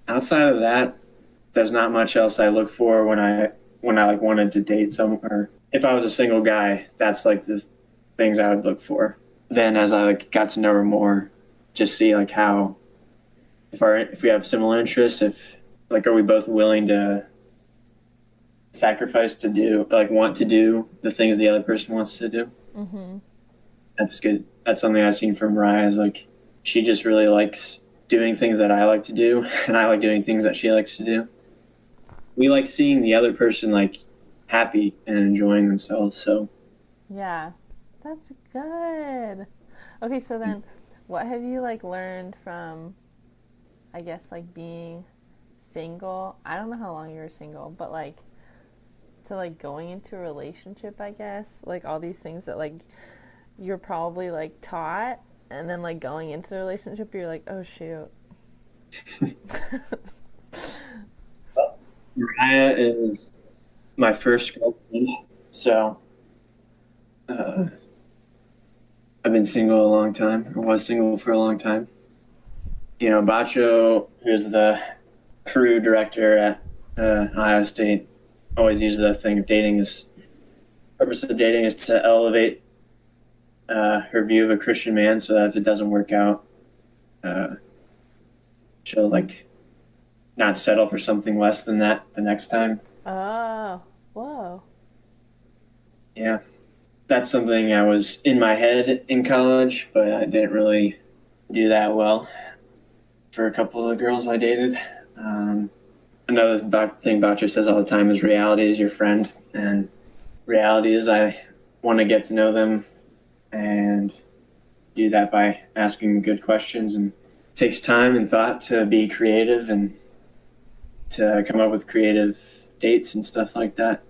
Outside of that, there's not much else I look for when I like wanted to date someone, or if I was a single guy, that's like the things I would look for. Then as I got to know her more, just see like how, if we have similar interests, are we both willing to sacrifice to want to do the things the other person wants to do. That's good. That's something I've seen from Mariah, is like she just really likes doing things that I like to do, and I like doing things that she likes to do. We like seeing the other person like happy and enjoying themselves. So yeah, that's good. Okay, so then what have you like learned from, I guess, like being single? I don't know how long you were single, but like to like going into a relationship, I guess. Like all these things that like you're probably like taught, and then like going into the relationship you're like, oh shoot. Mariah is my first girlfriend, so I've been single a long time, or was single for a long time. You know, Bacho, who's the crew director at Ohio State, always uses that thing of purpose of dating is to elevate her view of a Christian man, so that if it doesn't work out, she'll like not settle for something less than that the next time. Oh, whoa. Yeah, that's something I was in my head in college, but I didn't really do that well for a couple of girls I dated. Another thing Boucher says all the time is reality is your friend, and reality is I want to get to know them and do that by asking good questions, and it takes time and thought to be creative and to come up with creative dates and stuff like that.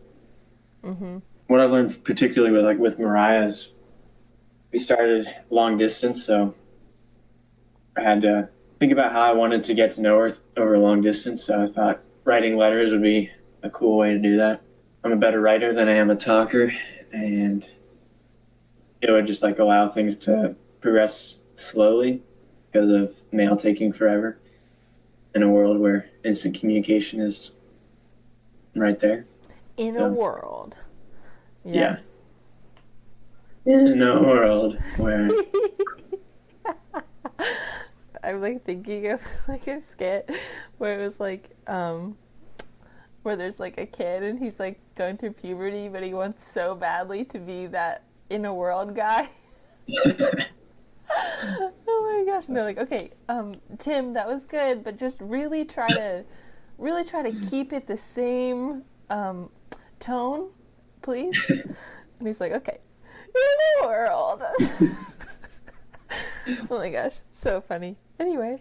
Mm-hmm. What I learned particularly with Mariah is we started long distance, so I had to think about how I wanted to get to know her over a long distance. So I thought writing letters would be a cool way to do that. I'm a better writer than I am a talker, and it would just like allow things to progress slowly because of mail taking forever in a world where instant communication is right there. In a world. Yeah. In a world where I'm like thinking of like a skit where it was like where there's like a kid and he's like going through puberty, but he wants so badly to be that in a world guy. Oh my gosh. And they're like, okay, Tim, that was good, but just really try to keep it the same tone, please. And he's like, okay, in a world. Oh my gosh, so funny. Anyway,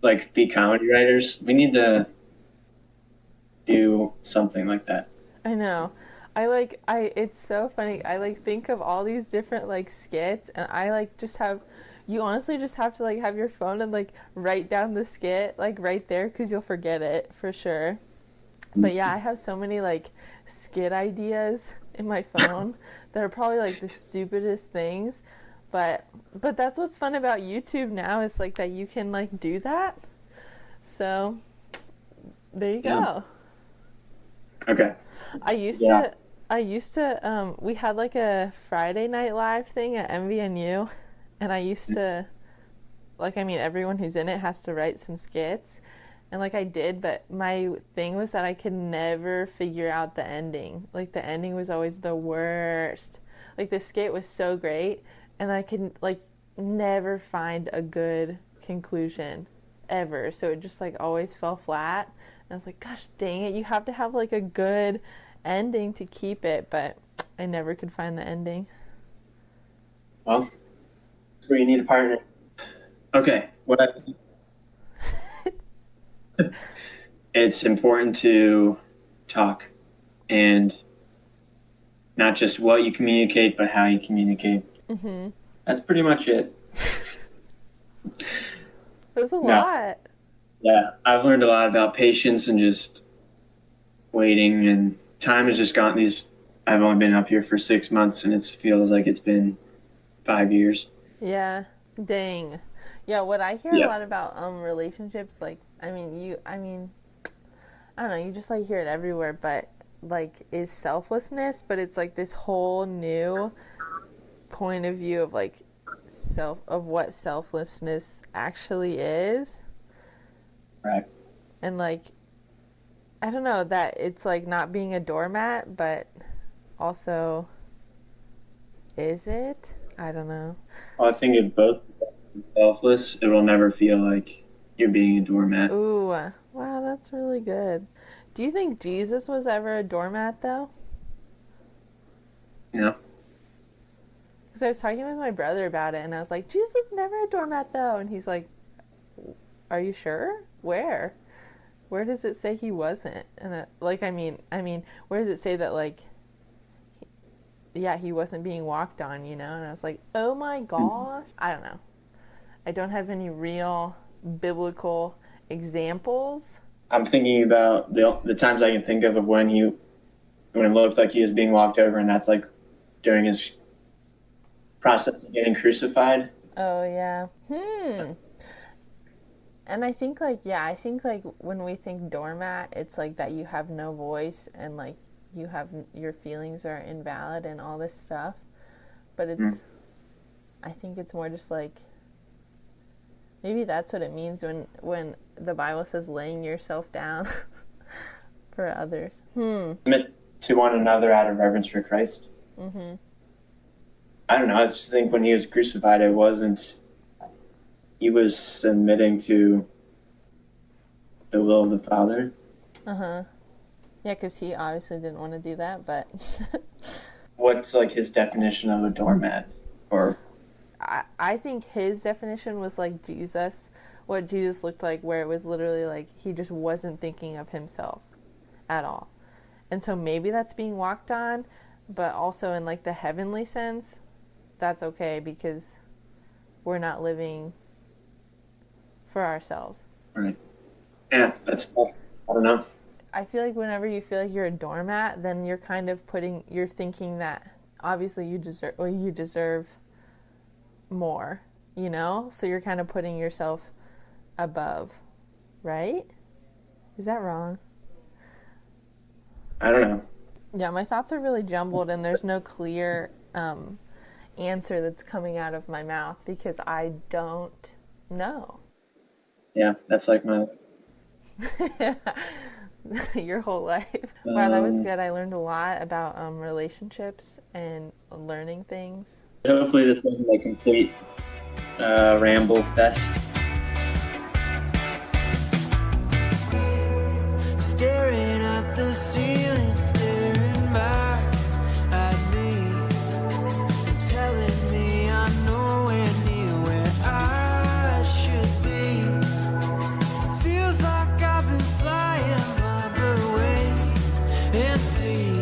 like be comedy writers. We need to do something like that. I know. It's so funny. I like think of all these different like skits, and I like you honestly just have to like have your phone and like write down the skit like right there, because you'll forget it for sure. But yeah, I have so many like skit ideas in my phone that are probably like the stupidest things. But that's what's fun about YouTube now, is like that you can like do that. So there you go. Okay. I used to we had like a Friday Night Live thing at MVNU, and I used to everyone who's in it has to write some skits, and like I did, but my thing was that I could never figure out the ending. Like the ending was always the worst. Like the skit was so great, and I could like never find a good conclusion ever. So it just like always fell flat. And I was like, gosh dang it, you have to have like a good ending to keep it, but I never could find the ending. Well, that's where you need a partner. Okay, it's important to talk, and not just what you communicate, but how you communicate. Mm-hmm. That's pretty much it. There's a lot. Yeah, I've learned a lot about patience and just waiting, and time has just gotten I've only been up here for 6 months, and it feels like it's been 5 years. Yeah, dang. Yeah, what I hear a lot about relationships, like, I don't know, you just like hear it everywhere, but like is selflessness, but it's like this whole new point of view of like what selflessness actually is. Right. And like, I don't know, that it's like not being a doormat, but also, is it? I don't know. Well, I think if both are selfless, it will never feel like you're being a doormat. Ooh, wow, that's really good. Do you think Jesus was ever a doormat, though? No. Because I was talking with my brother about it, and I was like, Jesus was never a doormat, though. And he's like, are you sure? Where? Where does it say he wasn't? And like, I mean, where does it say that, like, he wasn't being walked on, you know? And I was like, oh my gosh. I don't know. I don't have any real biblical examples. I'm thinking about the times I can think of when it looked like he was being walked over, and that's like during his process of getting crucified. Oh, yeah. And I think, like, when we think doormat, it's like that you have no voice and, like, your feelings are invalid and all this stuff. But I think it's more just like, maybe that's what it means when the Bible says laying yourself down for others. Submit to one another out of reverence for Christ. Mm-hmm. I don't know. I just think when he was crucified, he was submitting to the will of the Father. Uh-huh. Yeah, because he obviously didn't want to do that, but... What's, like, his definition of a doormat? Or... I think his definition was like Jesus, what Jesus looked like, where it was literally like he just wasn't thinking of himself at all. And so maybe that's being walked on, but also in like the heavenly sense, that's okay because we're not living for ourselves. Right. Yeah, that's tough. I don't know. I feel like whenever you feel like you're a doormat, then you're kind of you're thinking that obviously you deserve more, you know? So you're kind of putting yourself above, right? Is that wrong? I don't know. Yeah, my thoughts are really jumbled and there's no clear answer that's coming out of my mouth because I don't know. Yeah, that's like my... Your whole life. Wow, that was good. I learned a lot about relationships and learning things. Hopefully this wasn't a complete ramble fest. Staring at the ceiling, staring back at me, telling me I'm nowhere near where I should be. Feels like I've been flying by, but wait and see.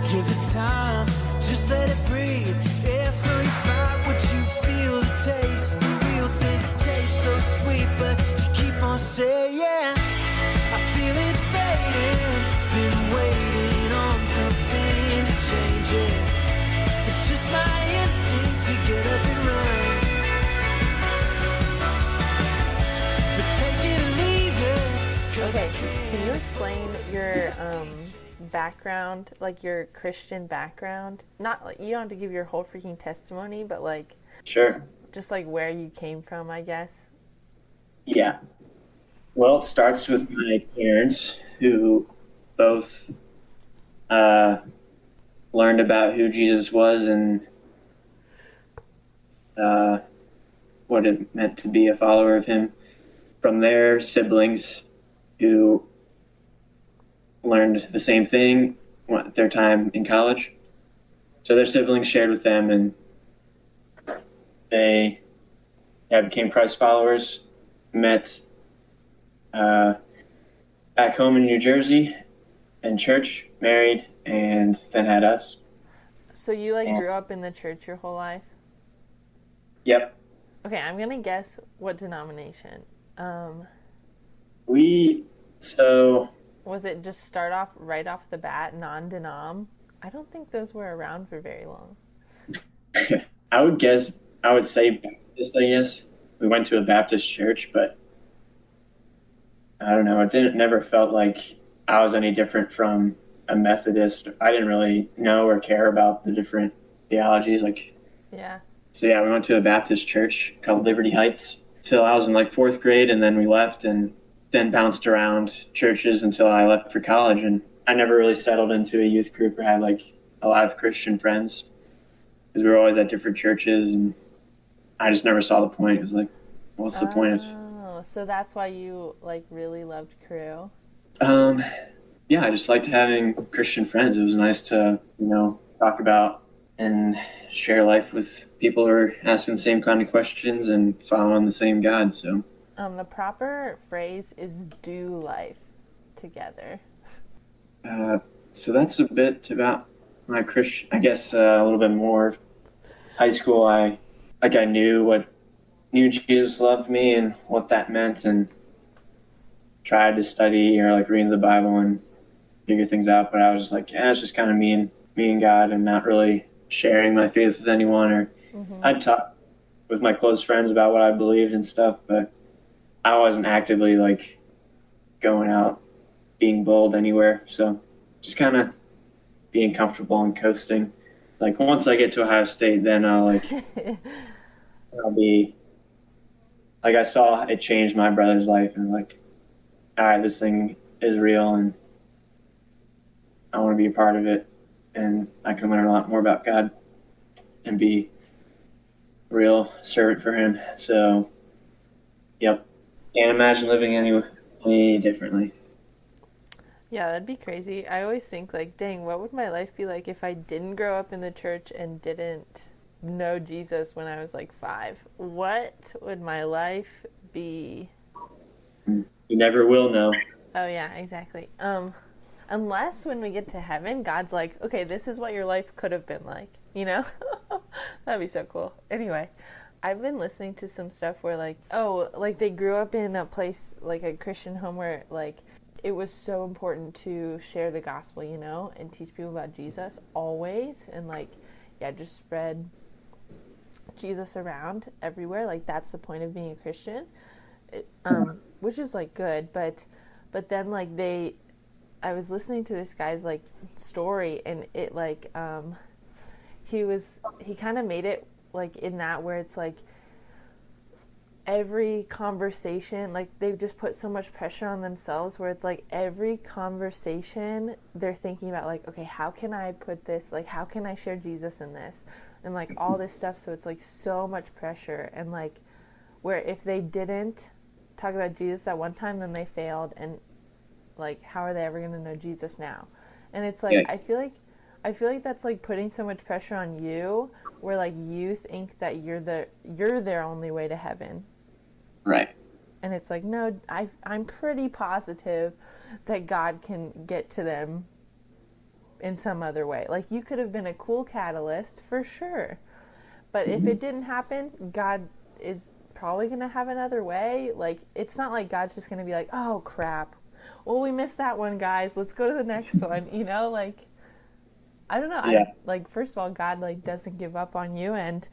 Give it time, just let it breathe. If you find what you feel to taste, the real thing tastes so sweet, but you keep on saying, I feel it fading, been waiting on something to change it. It's just my instinct to get up and run, but take it or leave it. Okay, can you explain your background, like your Christian background? Not like you don't have to give your whole freaking testimony, but like Sure. just like where you came from, I guess. Yeah. Well, it starts with my parents, who both learned about who Jesus was and what it meant to be a follower of him from their siblings, who learned the same thing at their time in college. So their siblings shared with them, and they became Christ followers, met back home in New Jersey in church, married, and then had us. So you like grew up in the church your whole life? Yep. Okay, I'm gonna guess what denomination. Was it just start off right off the bat, non-denom? I don't think those were around for very long. I would say Baptist, I guess. We went to a Baptist church, but I don't know, never felt like I was any different from a Methodist. I didn't really know or care about the different theologies. Yeah. So we went to a Baptist church called Liberty Heights till I was in like 4th grade, and then we left and then bounced around churches until I left for college. And I never really settled into a youth group or had like a lot of Christian friends because we were always at different churches, and I just never saw the point. It was like, what's the point of... Oh, so that's why you like really loved Crew? Yeah, I just liked having Christian friends. It was nice to, talk about and share life with people who are asking the same kind of questions and following the same God. So the proper phrase is do life. together? So that's a bit about my Christian, I guess a little bit more. High school, I knew Jesus loved me and what that meant, and tried to study or like reading the Bible and figure things out. But I was just like, yeah, it's just kind of me and God, and not really sharing my faith with anyone. Or I'd talk with my close friends about what I believed and stuff, but I wasn't actively like going out being bold anywhere. So just kind of being comfortable and coasting. Like once I get to Ohio State, then I'll be like, I saw it change my brother's life, and like, all right, this thing is real, and I want to be a part of it, and I can learn a lot more about God and be a real servant for Him. So, yep, can't imagine living any differently. Yeah, that'd be crazy. I always think like, dang, what would my life be like if I didn't grow up in the church and didn't know Jesus when I was like 5? What would my life be? You never will know. Oh yeah, exactly. Unless when we get to heaven, God's like, okay, this is what your life could have been like, you know? That'd be so cool. Anyway, I've been listening to some stuff where like, oh, like they grew up in a place, like a Christian home where like it was so important to share the gospel, you know, and teach people about Jesus always. And like, yeah, just spread Jesus around everywhere. Like that's the point of being a Christian, which is like good. But then like I was listening to this guy's like story, and it like, he kind of made it like in that where it's like every conversation, like they've just put so much pressure on themselves where it's like every conversation they're thinking about like, okay, how can I put this, like how can I share Jesus in this, and like all this stuff. So it's like so much pressure, and like where if they didn't talk about Jesus at one time, then they failed, and like how are they ever going to know Jesus now? And it's like, yeah. I feel like that's like putting so much pressure on you where like you think that you're their only way to heaven. Right. And it's like, no, I'm pretty positive that God can get to them in some other way. Like you could have been a cool catalyst for sure. But if it didn't happen, God is probably going to have another way. Like it's not like God's just going to be like, oh crap, well, we missed that one, guys, let's go to the next one, you know? Like I don't know. Yeah. Like first of all, God like doesn't give up on you, and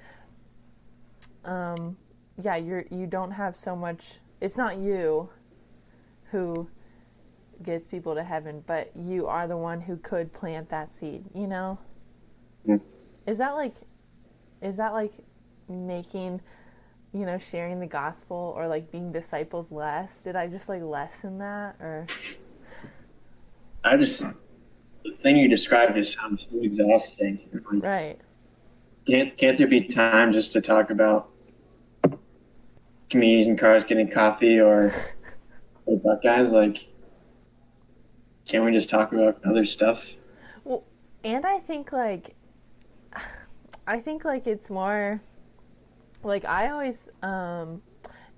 yeah, you don't have so much. It's not you who gets people to heaven, but you are the one who could plant that seed, you know? Yeah. Is that like making, you know, sharing the gospel or like being disciples less? Did I just like lessen that, or? The thing you described just sounds so exhausting. Right. Can't there be time just to talk about comedians in cars getting coffee or guys? Like, can't we just talk about other stuff? Well, and I think like it's more like I always am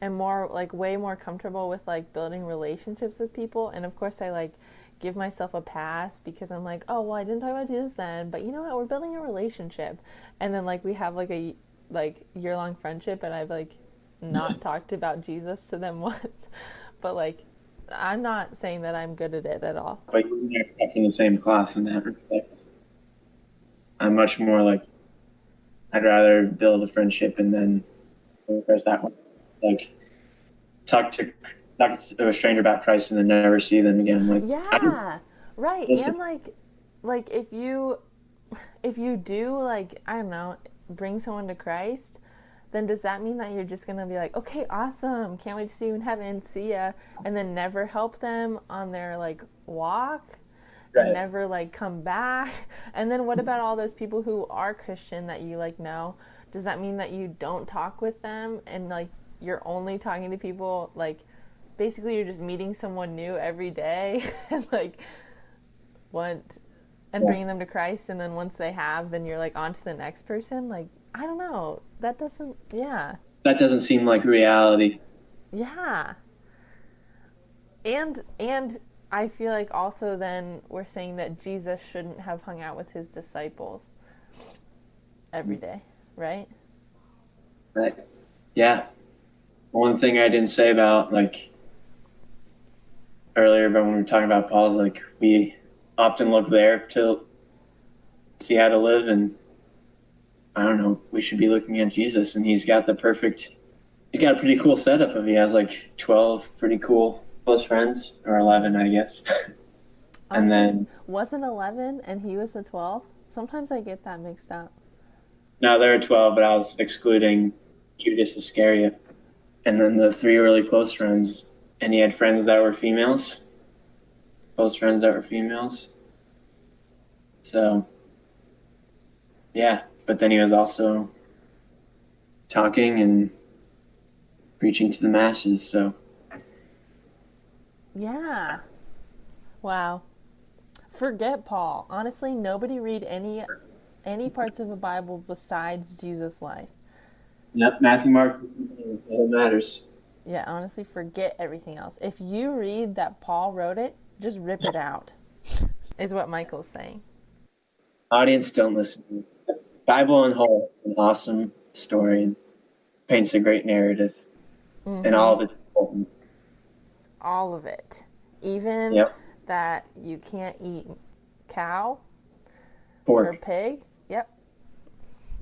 more like way more comfortable with like building relationships with people, and of course I like give myself a pass because I'm like, oh well, I didn't talk about Jesus then, but you know what, we're building a relationship, and then like we have like a year-long friendship, and I've like not talked about Jesus to them once. But like I'm not saying that I'm good at it at all. But you're in the same class in that respect. I'm much more like, I'd rather build a friendship and then whereas that one, like talk to a stranger about Christ and then never see them again. Like, yeah, right. And like if you do like, I don't know, bring someone to Christ, then does that mean that you're just gonna be like, okay, awesome, can't wait to see you in heaven, see ya, and then never help them on their like walk? Right. And never like come back? And then what about all those people who are Christian that you like know? Does that mean that you don't talk with them and like you're only talking to people like basically you're just meeting someone new every day and like bringing them to Christ, and then once they have, then you're like on to the next person? Like I don't know, that doesn't seem like reality. Yeah. And I feel like also then we're saying that Jesus shouldn't have hung out with his disciples every day, right? Right. Yeah. One thing I didn't say about, like, earlier, but when we were talking about Paul's, like, we often look there to see how to live, and I don't know, we should be looking at Jesus, and he's got a pretty cool setup of, he has like 12 pretty cool close friends, or 11, I guess. And then wasn't 11 and he was the 12th? Sometimes I get that mixed up. no, there are 12, but I was excluding Judas Iscariot. And then the 3 really close friends, and he had friends that were females, close friends that were females. So, yeah, but then he was also talking and preaching to the masses, so. Yeah. Wow. Forget Paul. Honestly, nobody read any parts of the Bible besides Jesus' life. Yep, Matthew, Mark, it matters. Yeah, honestly, forget everything else. If you read that Paul wrote it, just rip it out, is what Michael's saying. Audience, don't listen. The Bible in whole is an awesome story and paints a great narrative. Mm-hmm. And all of it's important. All of it. Even that you can't eat cow pork or pig. Yep.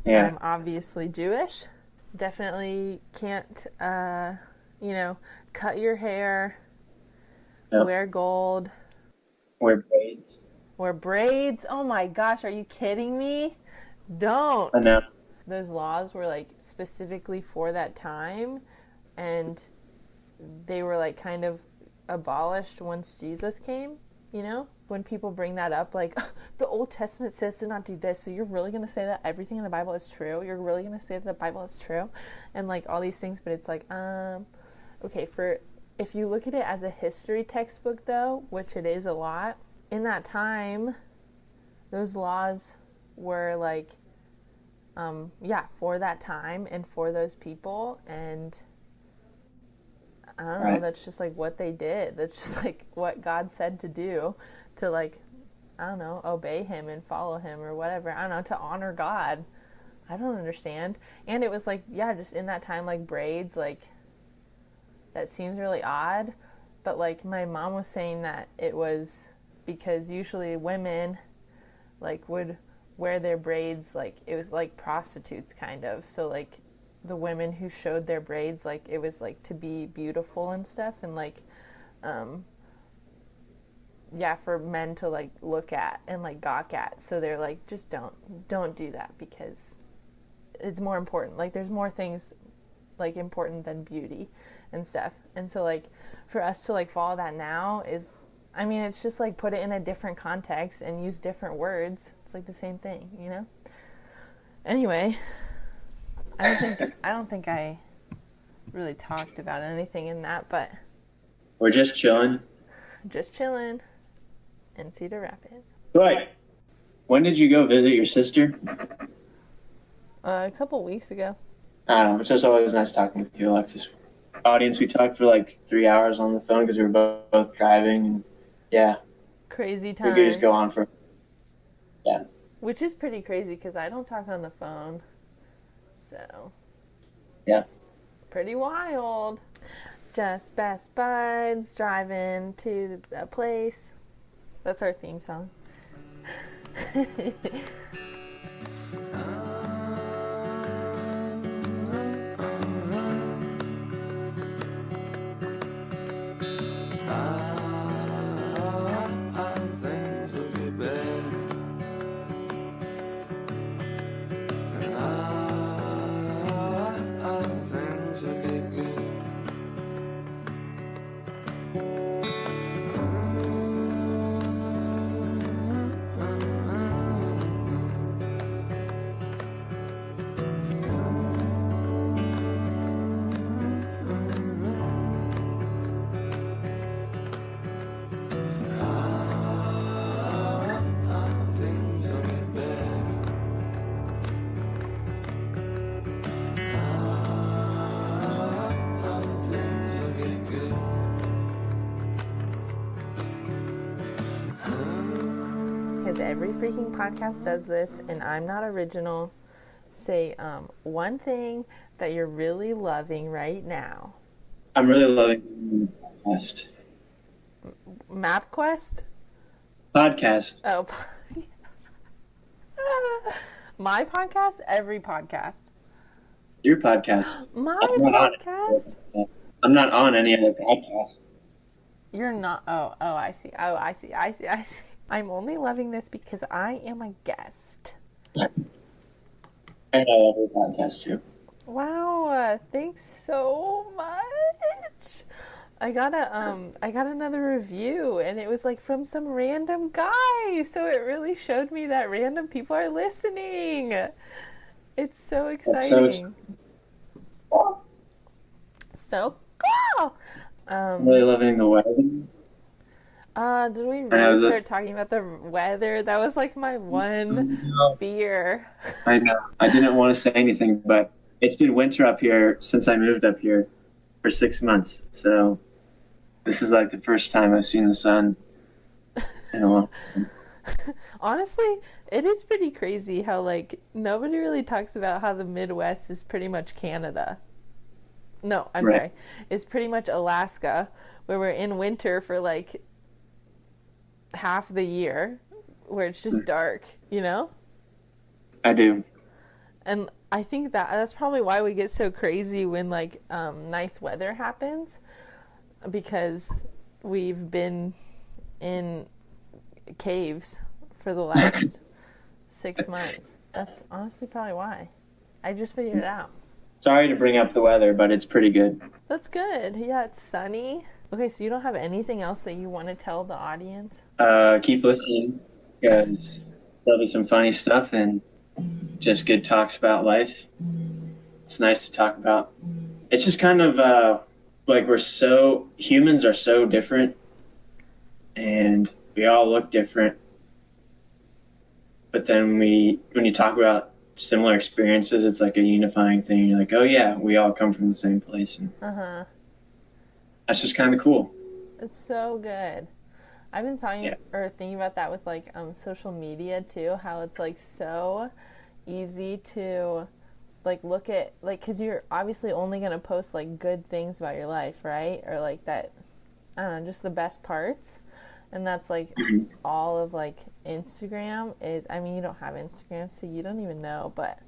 Yeah. I'm obviously Jewish. Definitely can't, cut your hair, wear gold. Wear braids. Wear braids? Oh my gosh, are you kidding me? Don't. I know. Those laws were like specifically for that time, and they were like kind of abolished once Jesus came, When people bring that up, like, the Old Testament says to not do this, so you're really going to say that everything in the Bible is true? You're really going to say that the Bible is true? And, like, all these things, but it's like, okay, if you look at it as a history textbook, though, which it is a lot, in that time, those laws were, like, for that time and for those people, and I don't know, that's just, like, what they did. That's just, like, what God said to do. To, like, I don't know, obey him and follow him or whatever. I don't know, to honor God. I don't understand. And it was like, just in that time, like, braids, like, that seems really odd. But, like, my mom was saying that it was because usually women, like, would wear their braids, like, it was like prostitutes kind of. So, like, the women who showed their braids, like, it was, like, to be beautiful and stuff. And, like, for men to, like, look at and, like, gawk at. So they're like, just don't do that, because it's more important. Like, there's more things, like, important than beauty and stuff. And so, like, for us to, like, follow that now is, I mean, it's just, like, put it in a different context and use different words. It's, like, the same thing, Anyway, I don't think I really talked about anything in that, but we're just chilling. Just chilling in Cedar Rapids. Right. When did you go visit your sister? A couple weeks ago. It's just always nice talking with you, Alexis. Audience, we talked for like 3 hours on the phone because we were both driving. And yeah. Crazy times. We could just go on for. Yeah. Which is pretty crazy because I don't talk on the phone. So. Yeah. Pretty wild. Just best buds driving to a place. That's our theme song. Things will get better. Things will get good. because every freaking podcast does this, and I'm not original. Say one thing that you're really loving right now. I'm really loving podcast. MapQuest? Podcast. Oh, my podcast? Every podcast. Your podcast. My I'm not podcast? I'm not on any other podcast. You're not. Oh, I see. I see. I'm only loving this because I am a guest. And I love your podcast too. Wow, thanks so much. I got another review, and it was like from some random guy. So it really showed me that random people are listening. It's so exciting. So cool. I'm really loving the weather. Did we really start talking about the weather? That was like my one fear. I know. I didn't want to say anything, but it's been winter up here since I moved up here for 6 months. So this is like the first time I've seen the sun in a long time. Honestly, it is pretty crazy how like nobody really talks about how the Midwest is pretty much Canada. No, I'm sorry. It's pretty much Alaska, where we're in winter for like half the year, where it's just dark, you know? I do. And I think that's probably why we get so crazy when like nice weather happens, because we've been in caves for the last 6 months. That's honestly probably why. I just figured it out. Sorry to bring up the weather, but it's pretty good. That's good. Yeah, it's sunny. Okay, so you don't have anything else that you want to tell the audience? Keep listening, because there'll be some funny stuff and just good talks about life. It's nice to talk about. It's just kind of like humans are so different, and we all look different. But then when you talk about similar experiences, it's like a unifying thing. You're like, oh yeah, we all come from the same place. And that's just kind of cool. It's so good. I've been thinking about that with like social media too, how it's like so easy to like look at, like, because you're obviously only going to post like good things about your life, right? Or like that, I don't know, just the best parts. And that's like all of like Instagram is, I mean, you don't have Instagram, so you don't even know, but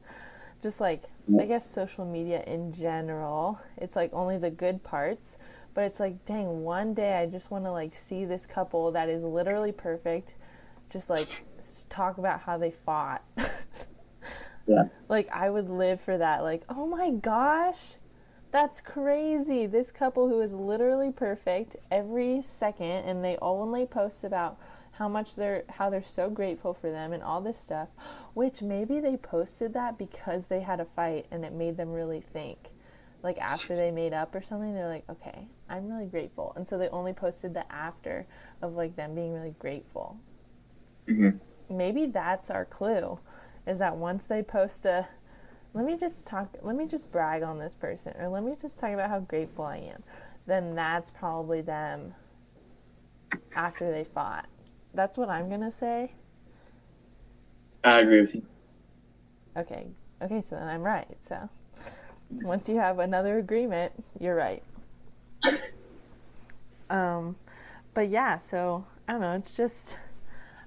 just like, I guess social media in general, it's like only the good parts, but it's like, dang, one day I just want to like see this couple that is literally perfect, just like talk about how they fought. Yeah. Like I would live for that. Like, oh my gosh, that's crazy. This couple who is literally perfect every second, and they only post about how they're so grateful for them and all this stuff, which maybe they posted that because they had a fight and it made them really think. Like after they made up or something, they're like, okay, I'm really grateful. And so they only posted the after of like them being really grateful. Mm-hmm. Maybe that's our clue, is that once they post let me just brag on this person, or let me just talk about how grateful I am, then that's probably them after they fought. That's what I'm gonna say. I agree with you. Okay, so then I'm right. So once you have another agreement, you're right. But yeah, so I don't know, it's just,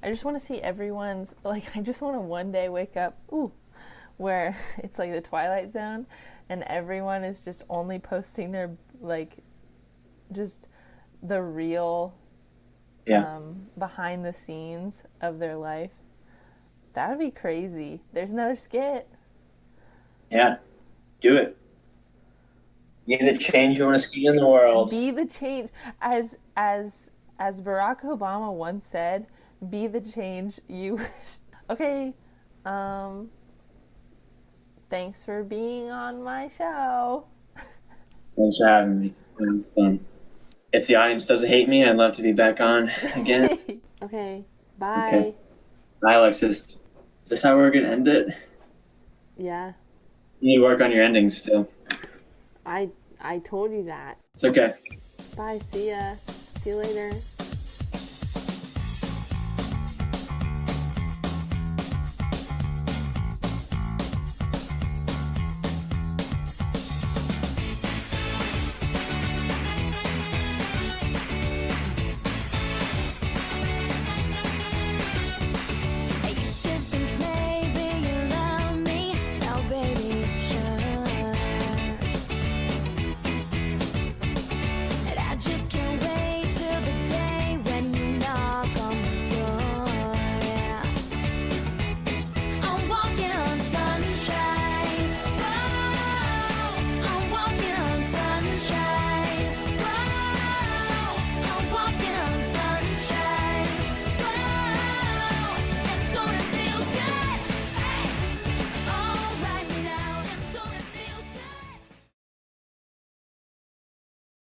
I just want to see everyone's, like, I just want to one day wake up, where it's like the Twilight Zone, and everyone is just only posting their, like, just the real, behind the scenes of their life. That would be crazy. There's another skit. Yeah, do it. Be the change you want to see in the world. Be the change, as Barack Obama once said, be the change you okay, thanks for being on my show. Thanks for having me. It was fun. If the audience doesn't hate me, I'd love to be back on again. Okay, bye. Okay. Bye, Alexis. Is this how we're going to end it? Yeah. You need to work on your endings still. I told you that. It's okay. Bye, see ya. See you later.